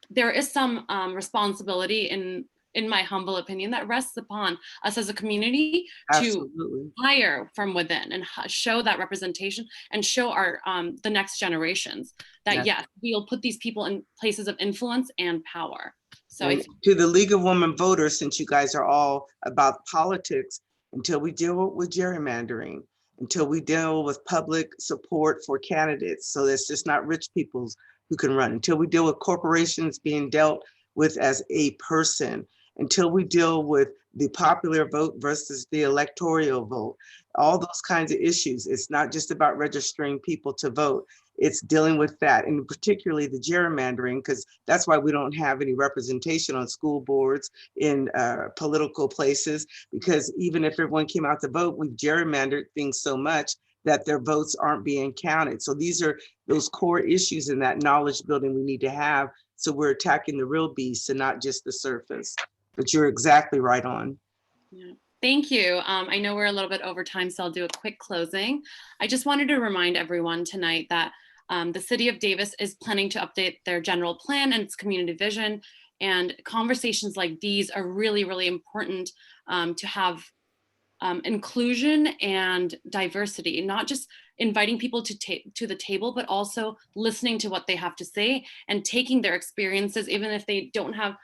there is some responsibility, in my humble opinion, that rests upon us as a community to hire from within and show that representation and show our the next generations that yes, we'll put these people in places of influence and power. So to the League of Women Voters, since you guys are all about politics, until we deal with gerrymandering, until we deal with public support for candidates, so it's just not rich people who can run, until we deal with corporations being dealt with as a person, until we deal with the popular vote versus the electoral vote, all those kinds of issues. It's not just about registering people to vote. It's dealing with that, and particularly the gerrymandering, because that's why we don't have any representation on school boards, in political places, because even if everyone came out to vote, we've gerrymandered things so much that their votes aren't being counted. So these are those core issues in that knowledge building we need to have. So we're attacking the real beast and not just the surface. But you're exactly right on. Yeah. Thank you. I know we're a little bit over time, so I'll do a quick closing. I just wanted to remind everyone tonight that the City of Davis is planning to update their general plan and its community vision. And conversations like these are really, really important to have inclusion and diversity, not just inviting people to the table, but also listening to what they have to say and taking their experiences, even if they don't have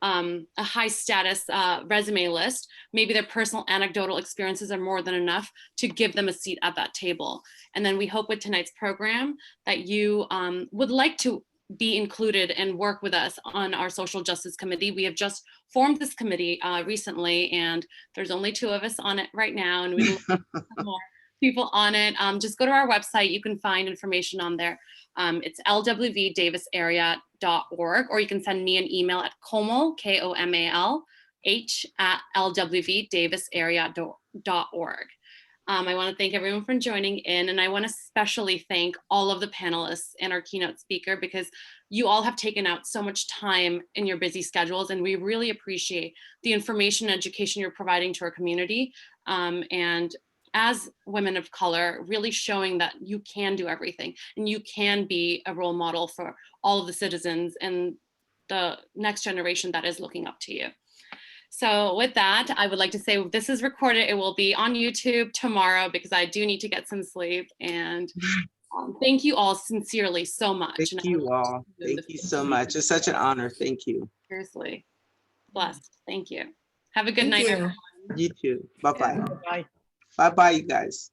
a high status resume list. Maybe their personal anecdotal experiences are more than enough to give them a seat at that table. And then we hope with tonight's program that you would like to be included and work with us on our Social Justice Committee. We have just formed this committee recently, and there's only 2 of us on it right now, and we'd love to have more people on it. Just go to our website. You can find information on there. It's lwvdavisarea.org, or you can send me an email at Komal, Komal H at lwvdavisarea.org. I want to thank everyone for joining in, and I want to especially thank all of the panelists and our keynote speaker, because you all have taken out so much time in your busy schedules, and we really appreciate the information and education you're providing to our community. And as women of color, really showing that you can do everything and you can be a role model for all of the citizens and the next generation that is looking up to you. So with that, I would like to say this is recorded. It will be on YouTube tomorrow because I do need to get some sleep. And thank you all sincerely so much. Thank And I you would all. Thank you so much. It's such an honor. Thank you. seriously blessed. Thank you. Have a good Thank night, you. everyone. You too. Bye-bye. Bye. Bye-bye, you guys.